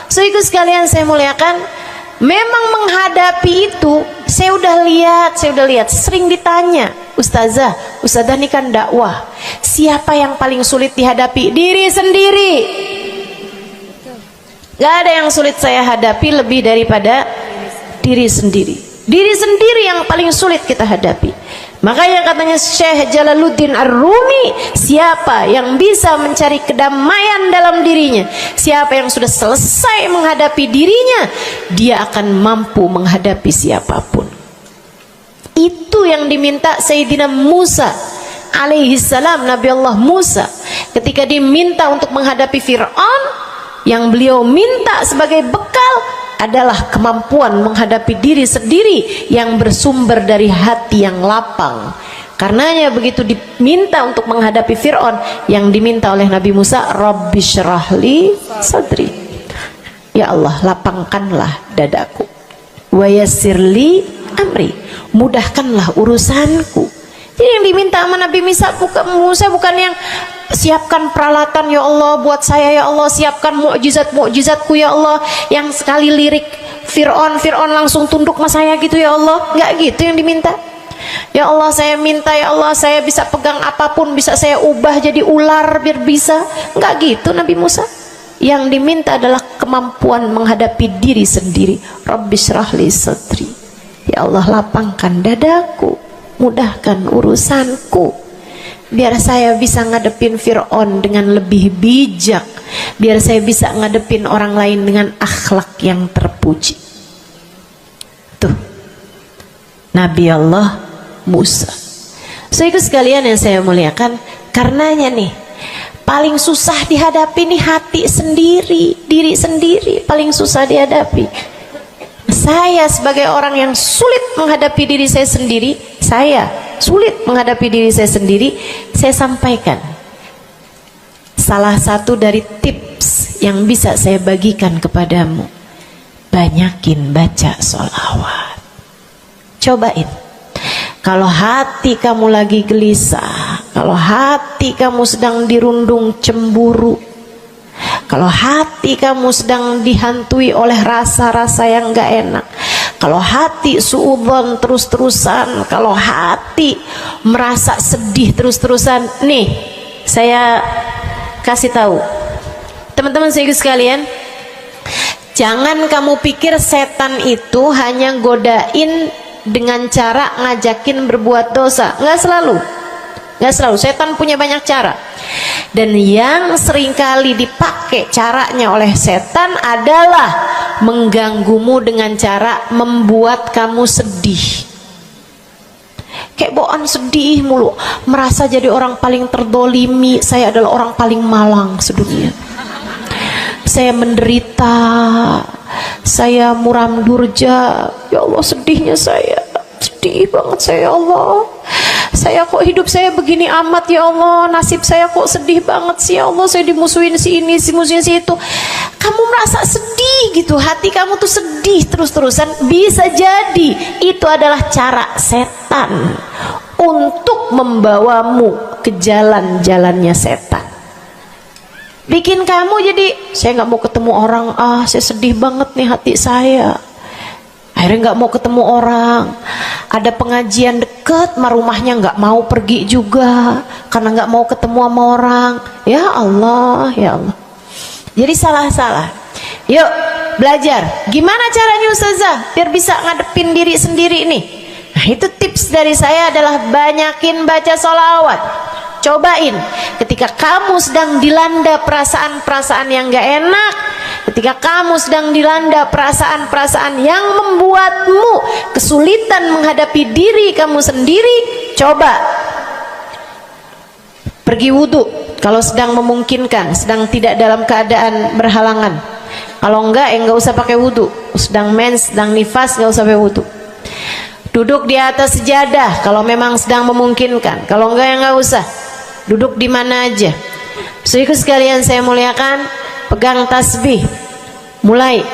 Saudaraku sekalian saya muliakan, memang menghadapi itu saya udah lihat, sering ditanya, Ustazah ini kan dakwah, siapa yang paling sulit dihadapi? Diri sendiri. Gak ada yang sulit saya hadapi lebih daripada diri sendiri. Diri sendiri yang paling sulit kita hadapi. Makanya katanya Syekh Jalaluddin Ar-Rumi, siapa yang bisa mencari kedamaian dalam dirinya, siapa yang sudah selesai menghadapi dirinya, dia akan mampu menghadapi siapapun. Itu yang diminta Sayyidina Musa alaihi salam, Nabi Allah Musa, ketika diminta untuk menghadapi Fir'aun. Yang beliau minta sebagai bekal adalah kemampuan menghadapi diri sendiri yang bersumber dari hati yang lapang. Karenanya begitu diminta untuk menghadapi Fir'aun, yang diminta oleh Nabi Musa, Rabbi syrahli sadri, ya Allah lapangkanlah dadaku, wa yassirli amri, mudahkanlah urusanku. Jadi yang diminta sama Nabi Musa bukan yang siapkan peralatan ya Allah buat saya, ya Allah siapkan mukjizatku ya Allah, yang sekali lirik Fir'aun langsung tunduk sama saya gitu ya Allah. Nggak gitu yang diminta. Ya Allah saya minta, ya Allah saya bisa pegang apapun, bisa saya ubah jadi ular biar bisa. Nggak gitu Nabi Musa. Yang diminta adalah kemampuan menghadapi diri sendiri. Rabbi syrahli sadri, ya Allah lapangkan dadaku, mudahkan urusanku, biar saya bisa ngadepin Fir'aun dengan lebih bijak, biar saya bisa ngadepin orang lain dengan akhlak yang terpuji. Tuh Nabi Allah Musa. Saudaraku sekalian yang saya muliakan, karenanya nih paling susah dihadapi nih hati sendiri, diri sendiri paling susah dihadapi. Saya sebagai orang yang sulit menghadapi diri saya sendiri, saya sampaikan salah satu dari tips yang bisa saya bagikan kepadamu: banyakin baca sholawat. Cobain. Kalau hati kamu lagi gelisah, kalau hati kamu sedang dirundung cemburu, kalau hati kamu sedang dihantui oleh rasa-rasa yang gak enak, kalau hati suudzon terus-terusan, kalau hati merasa sedih terus-terusan, nih saya kasih tahu teman-teman sekalian, jangan kamu pikir setan itu hanya godain dengan cara ngajakin berbuat dosa. Nggak selalu. Setan punya banyak cara, dan yang seringkali dipakai caranya oleh setan adalah mengganggumu dengan cara membuat kamu sedih. Kayak bawaan sedih mulu, merasa jadi orang paling terdolimi. Saya adalah orang paling malang sedunia, saya menderita, saya muram durja. Ya Allah, sedihnya saya, sedih banget saya. Ya Allah, saya kok hidup saya begini amat. Ya Allah, nasib saya kok sedih banget sih. Ya Allah, saya dimusuhin si ini, si musuhin si itu. Kamu merasa sedih gitu, hati kamu tuh sedih terus-terusan. Bisa jadi itu adalah cara setan untuk membawamu ke jalan-jalannya setan, bikin kamu jadi, saya nggak mau ketemu orang, saya sedih banget nih hati saya. Akhirnya nggak mau ketemu orang. Ada pengajian deket sama rumahnya, nggak mau pergi juga karena nggak mau ketemu sama orang. Ya Allah, ya Allah. Jadi salah-salah. Yuk belajar. Gimana caranya Ustazah biar bisa ngadepin diri sendiri nih? Nah, itu tips dari saya adalah banyakin baca sholawat. Cobain ketika kamu sedang dilanda perasaan-perasaan yang gak enak, ketika kamu sedang dilanda perasaan-perasaan yang membuatmu kesulitan menghadapi diri kamu sendiri, coba pergi wudhu kalau sedang memungkinkan, sedang tidak dalam keadaan berhalangan. Kalau enggak, enggak usah pakai wudhu. Sedang mens, sedang nifas, enggak usah pakai wudhu. Duduk di atas sejadah kalau memang sedang memungkinkan. Kalau enggak, ya enggak usah. Duduk di mana aja. Saudaraku sekalian saya muliakan, pegang tasbih. Mulai.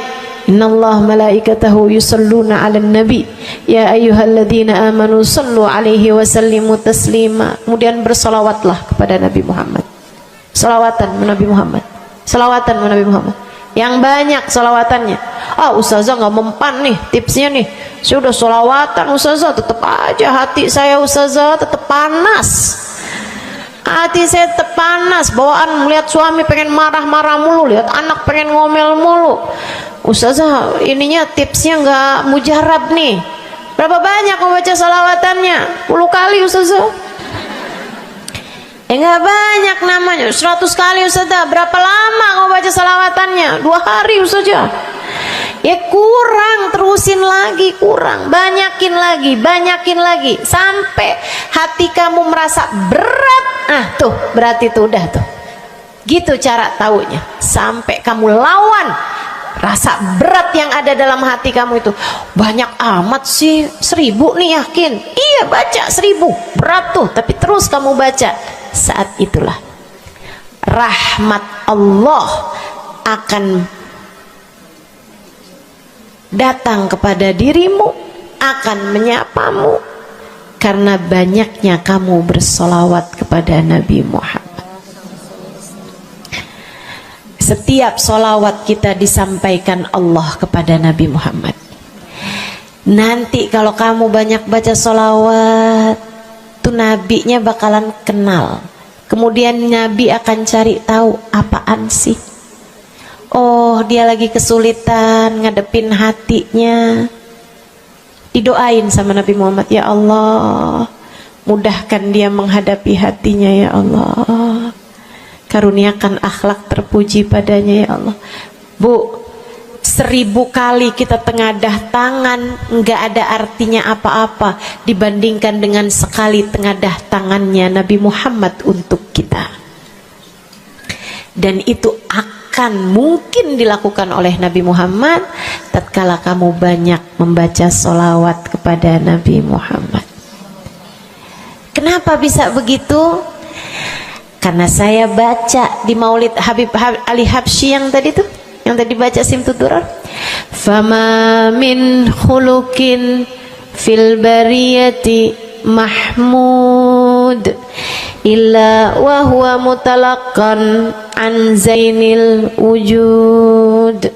Innallaha malaikatahu yusalluna 'alan nabi ya ayyuhalladzina amanu sallu 'alaihi wa sallimu taslima. Kemudian bersolawatlah kepada Nabi Muhammad. Selawatan Nabi Muhammad. Selawatan Nabi Muhammad. Yang banyak selawatannya. Ustazah nggak mempan nih tipsnya nih. Saya udah selawatan Ustazah, tetap aja hati saya Ustazah tetap panas. Hati saya tetap panas, bawaan melihat suami pengen marah-marah mulu, lihat anak pengen ngomel mulu. Ustazah ininya tipsnya nggak mujarab nih. Berapa banyak membaca salawatannya? 10 kali Ustazah. Nggak banyak namanya, 100 kali Ustazah. Berapa lama kamu baca salawatannya? 2 hari Ustazah. Ya kurang, terusin lagi, kurang, banyakin lagi sampai hati kamu merasa berat. Tuh berarti tuh udah tuh, gitu cara taunya. Sampai kamu lawan rasa berat yang ada dalam hati kamu itu. Banyak amat sih, 1000 nih yakin? Iya baca 1000, berat tuh, tapi terus kamu baca. Saat itulah rahmat Allah akan datang kepada dirimu, akan menyapamu karena banyaknya kamu bersolawat kepada Nabi Muhammad. Setiap solawat kita disampaikan Allah kepada Nabi Muhammad. Nanti kalau kamu banyak baca solawat, tuh nabinya bakalan kenal. Kemudian Nabi akan cari tahu apaan sih. Oh, dia lagi kesulitan ngadepin hatinya. Didoain sama Nabi Muhammad, ya Allah, mudahkan dia menghadapi hatinya ya Allah. Karuniakan akhlak terpuji padanya ya Allah. Bu, 1000 kali kita tengadah tangan nggak ada artinya apa-apa dibandingkan dengan sekali tengadah tangannya Nabi Muhammad untuk kita. Dan itu akan mungkin dilakukan oleh Nabi Muhammad tatkala kamu banyak membaca sholawat kepada Nabi Muhammad. Kenapa bisa begitu? Karena saya baca di Maulid Habib Ali Habsyi yang tadi tuh, yang tadi baca Simtud Durar. Fama min khuluqin fil bariyati mahmud illa wa huwa mutalaqqan an zainil wujud.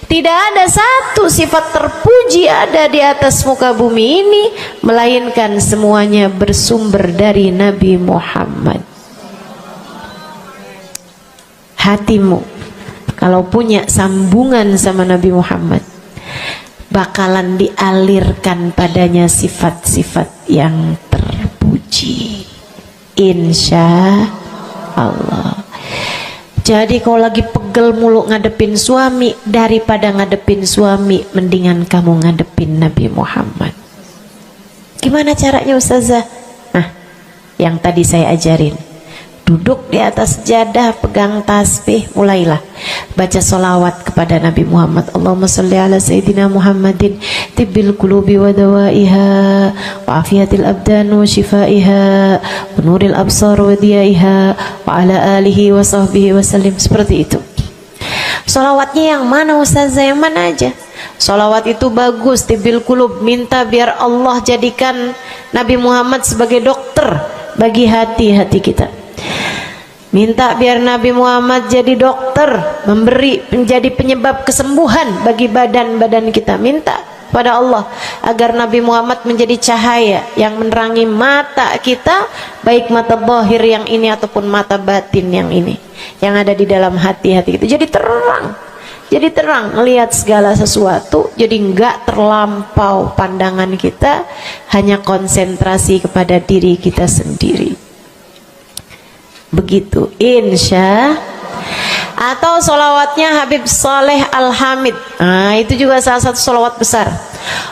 Tidak ada satu sifat terpuji ada di atas muka bumi ini melainkan semuanya bersumber dari Nabi Muhammad. Hatimu kalau punya sambungan sama Nabi Muhammad, bakalan dialirkan padanya sifat-sifat yang terpuji, insya Allah. Jadi kalau lagi pegel mulu ngadepin suami, daripada ngadepin suami, mendingan kamu ngadepin Nabi Muhammad. Gimana caranya Ustazah? Nah, yang tadi saya ajarin. Duduk di atas jadah, pegang tasbih, mulailah baca solawat kepada Nabi Muhammad. Allahumma salli ala Sayyidina Muhammadin tibbil qulubi wa dawaiha wa afiyatil abdan wa shifaiha wa nuril absar wa diyaiha wa ala alihi wa sahbihi wa sallim. Seperti itu. Solawatnya yang mana Ustazah? Yang mana aja? Solawat itu bagus, tibbil qulub, minta biar Allah jadikan Nabi Muhammad sebagai dokter bagi hati-hati kita. Minta biar Nabi Muhammad jadi dokter, menjadi penyebab kesembuhan bagi badan-badan kita. Minta pada Allah agar Nabi Muhammad menjadi cahaya yang menerangi mata kita, baik mata zahir yang ini ataupun mata batin yang ini, yang ada di dalam hati-hati kita. Jadi terang melihat segala sesuatu, jadi enggak terlampau pandangan kita, hanya konsentrasi kepada diri kita sendiri. Begitu, insya. Atau solawatnya Habib Saleh Al-Hamid, nah itu juga salah satu solawat besar.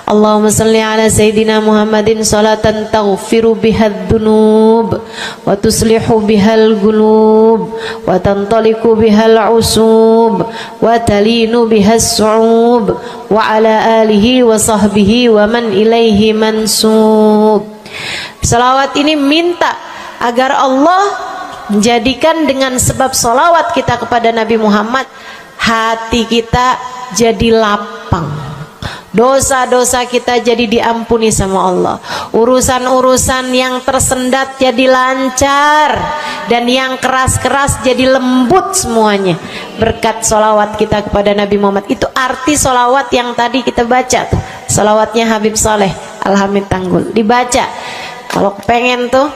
Allahumma salli ala Sayyidina Muhammadin salatan taghfiru bihad dunub wa tuslihu bihal gulub wa tantaliku bihal usub wa talinu bihas su'ub wa ala alihi wa sahbihi wa man ilaihi mansub. Salawat ini minta agar Allah menjadikan dengan sebab solawat kita kepada Nabi Muhammad, hati kita jadi lapang, dosa-dosa kita jadi diampuni sama Allah, urusan-urusan yang tersendat jadi lancar, dan yang keras-keras jadi lembut semuanya berkat solawat kita kepada Nabi Muhammad. Itu arti solawat yang tadi kita baca tuh, solawatnya Habib Saleh Al-Hamid Tanggul. Dibaca kalau pengen tuh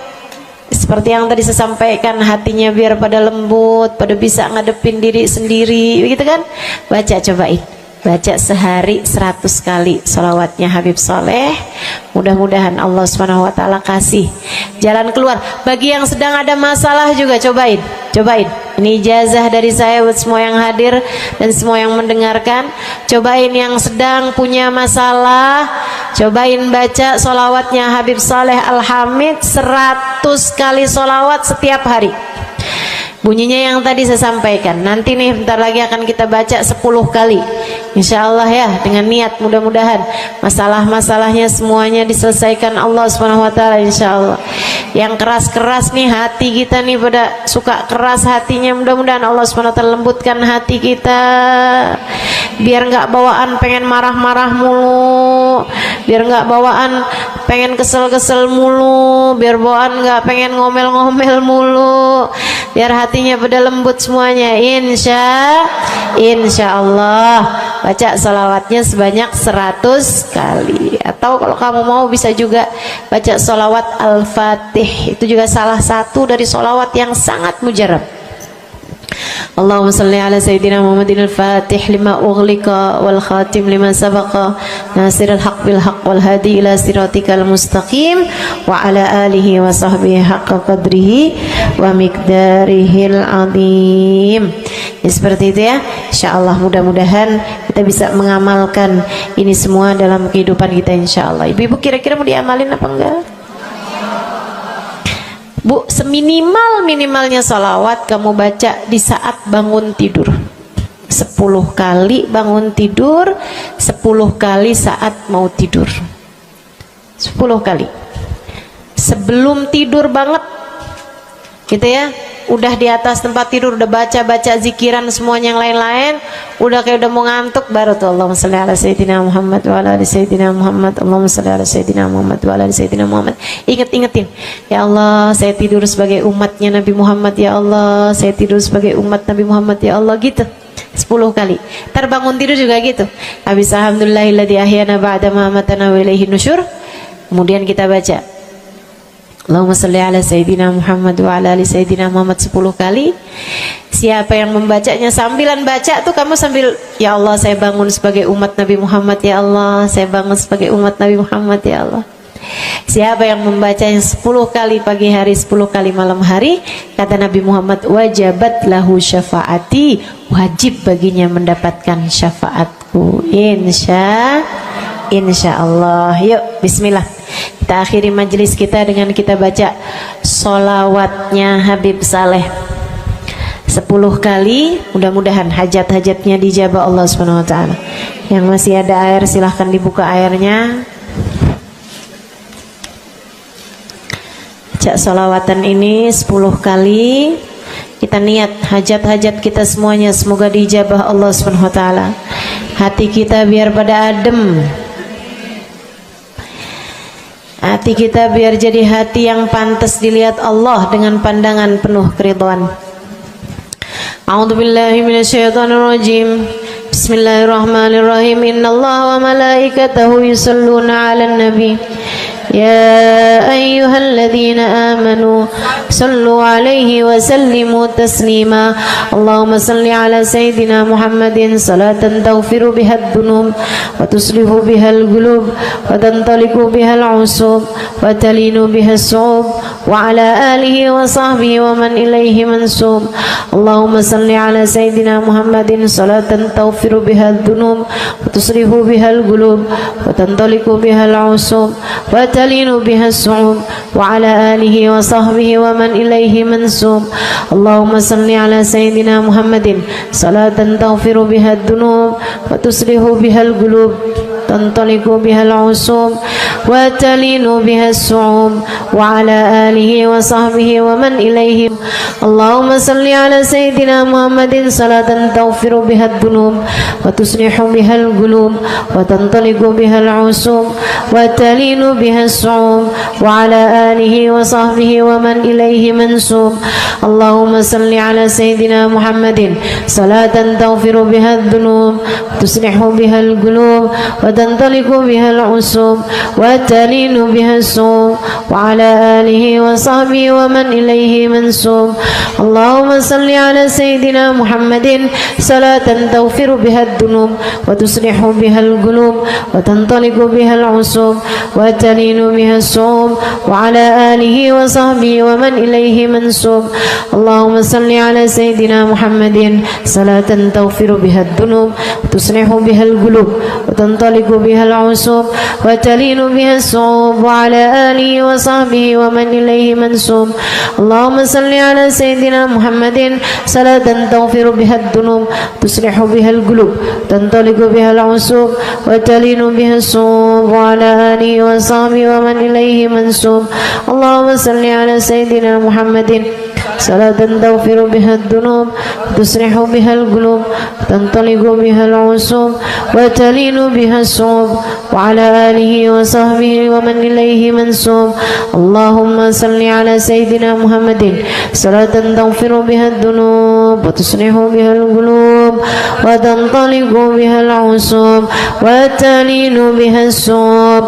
seperti yang tadi saya sampaikan, hatinya biar pada lembut, pada bisa ngadepin diri sendiri, begitu kan? Baca, cobain. Baca sehari 100 kali salawatnya Habib Saleh. Mudah-mudahan Allah SWT kasih jalan keluar. Bagi yang sedang ada masalah juga cobain. Ini ijazah dari saya buat semua yang hadir dan semua yang mendengarkan. Cobain yang sedang punya masalah, cobain baca solawatnya Habib Saleh Al-Hamid 100 kali solawat setiap hari. Bunyinya yang tadi saya sampaikan. Nanti nih bentar lagi akan kita baca 10 kali, insya Allah ya, dengan niat mudah-mudahan masalah-masalahnya semuanya diselesaikan Allah SWT, insya Allah. Yang keras-keras nih hati kita nih, pada suka keras hatinya, mudah-mudahan Allah SWT lembutkan hati kita, biar nggak bawaan pengen marah-marah mulu, biar nggak bawaan pengen kesel-kesel mulu, biar bawaan nggak pengen ngomel-ngomel mulu, biar hatinya pada lembut semuanya, insya Allah. Baca salawatnya sebanyak 100 kali. Atau kalau kamu mau bisa juga baca salawat Al-Fatih, itu juga salah satu dari salawat yang sangat mujarab. Allahumma salli ala Sayyidina Muhammadin al-Fatih lima ughliqa wal khatim lima sabaqa nasirul haq bil haq wal hadi ila siratikal mustaqim wa ala alihi wa sahbihi haqqa qadrihi wa miqdarihil azim. Ya, seperti itu ya, insyaallah. Mudah-mudahan kita bisa mengamalkan ini semua dalam kehidupan kita, insyaallah. Ibu-ibu kira-kira mau diamalin apa enggak? Bu, seminimal-minimalnya salawat kamu baca di saat bangun tidur. 10 kali bangun tidur, 10 kali saat mau tidur. 10 kali. Sebelum tidur banget, gitu ya. Udah di atas tempat tidur, udah baca-baca zikiran semuanya yang lain-lain, udah kayak udah mau ngantuk, baru tuh Allahumma shalli ala sayyidina Muhammad wa ala ali sayyidina Muhammad, Allahumma shalli ala sayyidina Muhammad wa ala ali sayyidina Muhammad. Ingetin, ya Allah, saya tidur sebagai umatnya Nabi Muhammad, ya Allah, saya tidur sebagai umat Nabi Muhammad, ya Allah, gitu 10 kali. Terbangun tidur juga gitu. Habis alhamdulillahilladzi ahyana ba'da ma amatana wa ilaihi nusyur. Kemudian kita baca Allahumma salli ala sayyidina Muhammad wa ala ali sayyidina Muhammad 10 kali. Siapa yang membacanya sambilan baca tuh kamu sambil, ya Allah, saya bangun sebagai umat Nabi Muhammad, ya Allah, saya bangun sebagai umat Nabi Muhammad, ya Allah. Siapa yang membacanya 10 kali pagi hari, 10 kali malam hari, kata Nabi Muhammad, wajabat lahu syafaati, wajib baginya mendapatkan syafaatku, insya Allah. Yuk, bismillah. Kita akhiri majelis kita dengan kita baca solawatnya Habib Saleh 10 kali. Mudah-mudahan hajat-hajatnya dijabah Allah Subhanahu wa taala. Yang masih ada air silahkan dibuka airnya. Baca solawatan ini 10 kali. Kita niat hajat-hajat kita semuanya semoga dijabah Allah Subhanahu wa taala. Hati kita biar pada adem. Hati kita biar jadi hati yang pantas dilihat Allah dengan pandangan penuh keridhaan. A'udzubillahi minasyaitonirrajim. Bismillahirrahmanirrahim. Innallaha wa malaikatahu yusholluna 'alan nabi. يا أيها الذين آمنوا صلوا عليه وسلموا تسليما اللهم صل على سيدنا محمد صلاة تغفر بها الذنوب وتصلح بها القلوب وتنطلق بها العصوب وتلين بها الصعوب وعلى آله وصحبه ومن إليه منسوب اللهم صل على سيدنا محمد صلاة تغفر بها الذنوب وتصلح بها القلوب وتنطلق بها العصوب تلين بها الصعوب وعلى آله وصحبه ومن إليه منسوب اللهم صل على سيدنا محمد صلاة تغفر بها الذنوب وتصلح بها القلوب تنطلق بها العصوب وتلين بها الصعوب وعلى آله وصحبه ومن إليه اللهم صل على سيدنا محمد صلاة تغفر بها الذنوب وتصلح بها القلوب وتنطلق بها العصوب وتلين بها الصعوب وعلى آله وصحبه ومن إليه منسوب اللهم صل على سيدنا محمد صلاة تغفر بها الذنوب وتصلح بها القلوب وتنطلق بها العصوب وتلين بها الصعوب وعلى آله وصحبه ومن إليه منسوب اللهم صل على سيدنا محمد صلاة تغفر بها الذنوب وتصلح بها القلوب وتنطلق بها العصوب وتلين بها الصعوب وعلى آله وصحبه ومن إليه منسوب اللهم صل على سيدنا محمد صلاة تغفر بها الذنوب وتصلح بها القلوب وتنطلق بها العصوب وتلين بها الصعوب وعلى آله وصحبه ومن إليه منسوب اللهم صل على سيدنا محمد صلاة تغفر بها الذنوب تصلح بها القلوب تنطلق بها العصوب وتلين بها الصعوب وعلى آله وصحبه ومن إليه منسوب اللهم صل على سيدنا محمد صلاة تغفر بها الذنوب تصلح بها القلوب تنطلق بها العصوب وتلين بها الصعوب وعلى آله وصحبه ومن إليه منسوب اللهم صل على سيدنا محمد صلاة تغفر بها الذنوب وتصلح بها القلوب وتنطلق بها العصوب وتلين بها الصعوب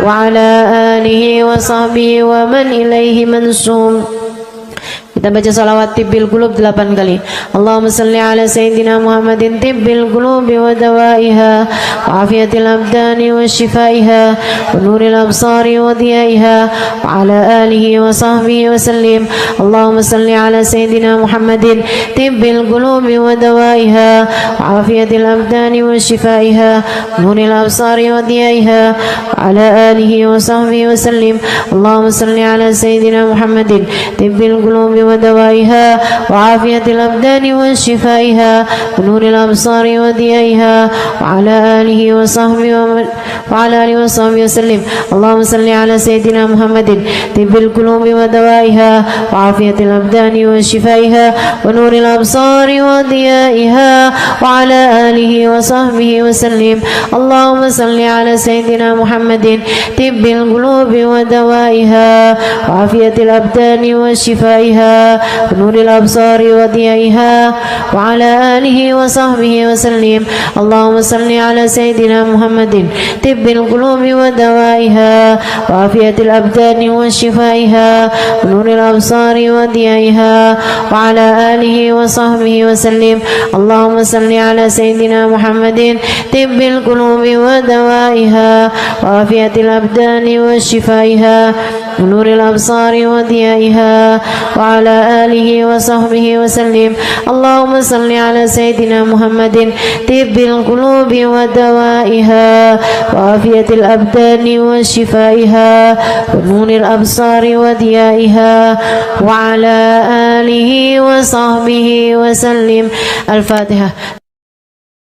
وعلى آله وصحبه ومن إليه منسوب. Kita baca salawat tibbil qulub 8 kali. Allahumma salli ala sayyidina Muhammadin tibbil qulubi wa dawaiha wa afiyatil abdani wa shifaiha wa nuril absari wa diyaiha wa ala alihi wa sahbihi wa sallim. Allahumma salli ala sayyidina Muhammadin tibbil qulubi wa dawaiha wa afiyatil abdani wa shifaiha wa nuril absari wa diyaiha wa ala alihi wa sahbihi wa sallim. Allahumma salli ala sayyidina Muhammadin tibbil qulubi ودوائها وعافية الأبدان وشفائها ونور الأبصار وضيائها وعلى آله وصحبه وسلم. اللهم صل على سيدنا محمد طب القلوب ودوائها وعافية الأبدان وشفائها ونور الأبصار وضيائها وعلى آله وصحبه وسلم. اللهم صل على سيدنا محمد طب القلوب ودوائها وعافية الأبدان وشفائها ونور الأبصار وضيائها وعلى آله وصحبه وسلم. اللهم صل على سيدنا محمد طب القلوب ودوائها وعافية الأبدان وشفائها ونور الأبصار وضيائها وعلى آله وصحبه وسلم. اللهم صل على سيدنا محمد طب القلوب ودوائها وعافية الأبدان وشفائها ونور الأبصار وضيائها وعلى آله وصحبه وسلم. اللهم صل على سيدنا محمد طب القلوب ودوائها وعافية الأبدان وشفائها ونور الأبصار وضيائها وعلى آله وصحبه وسلم. الفاتحة.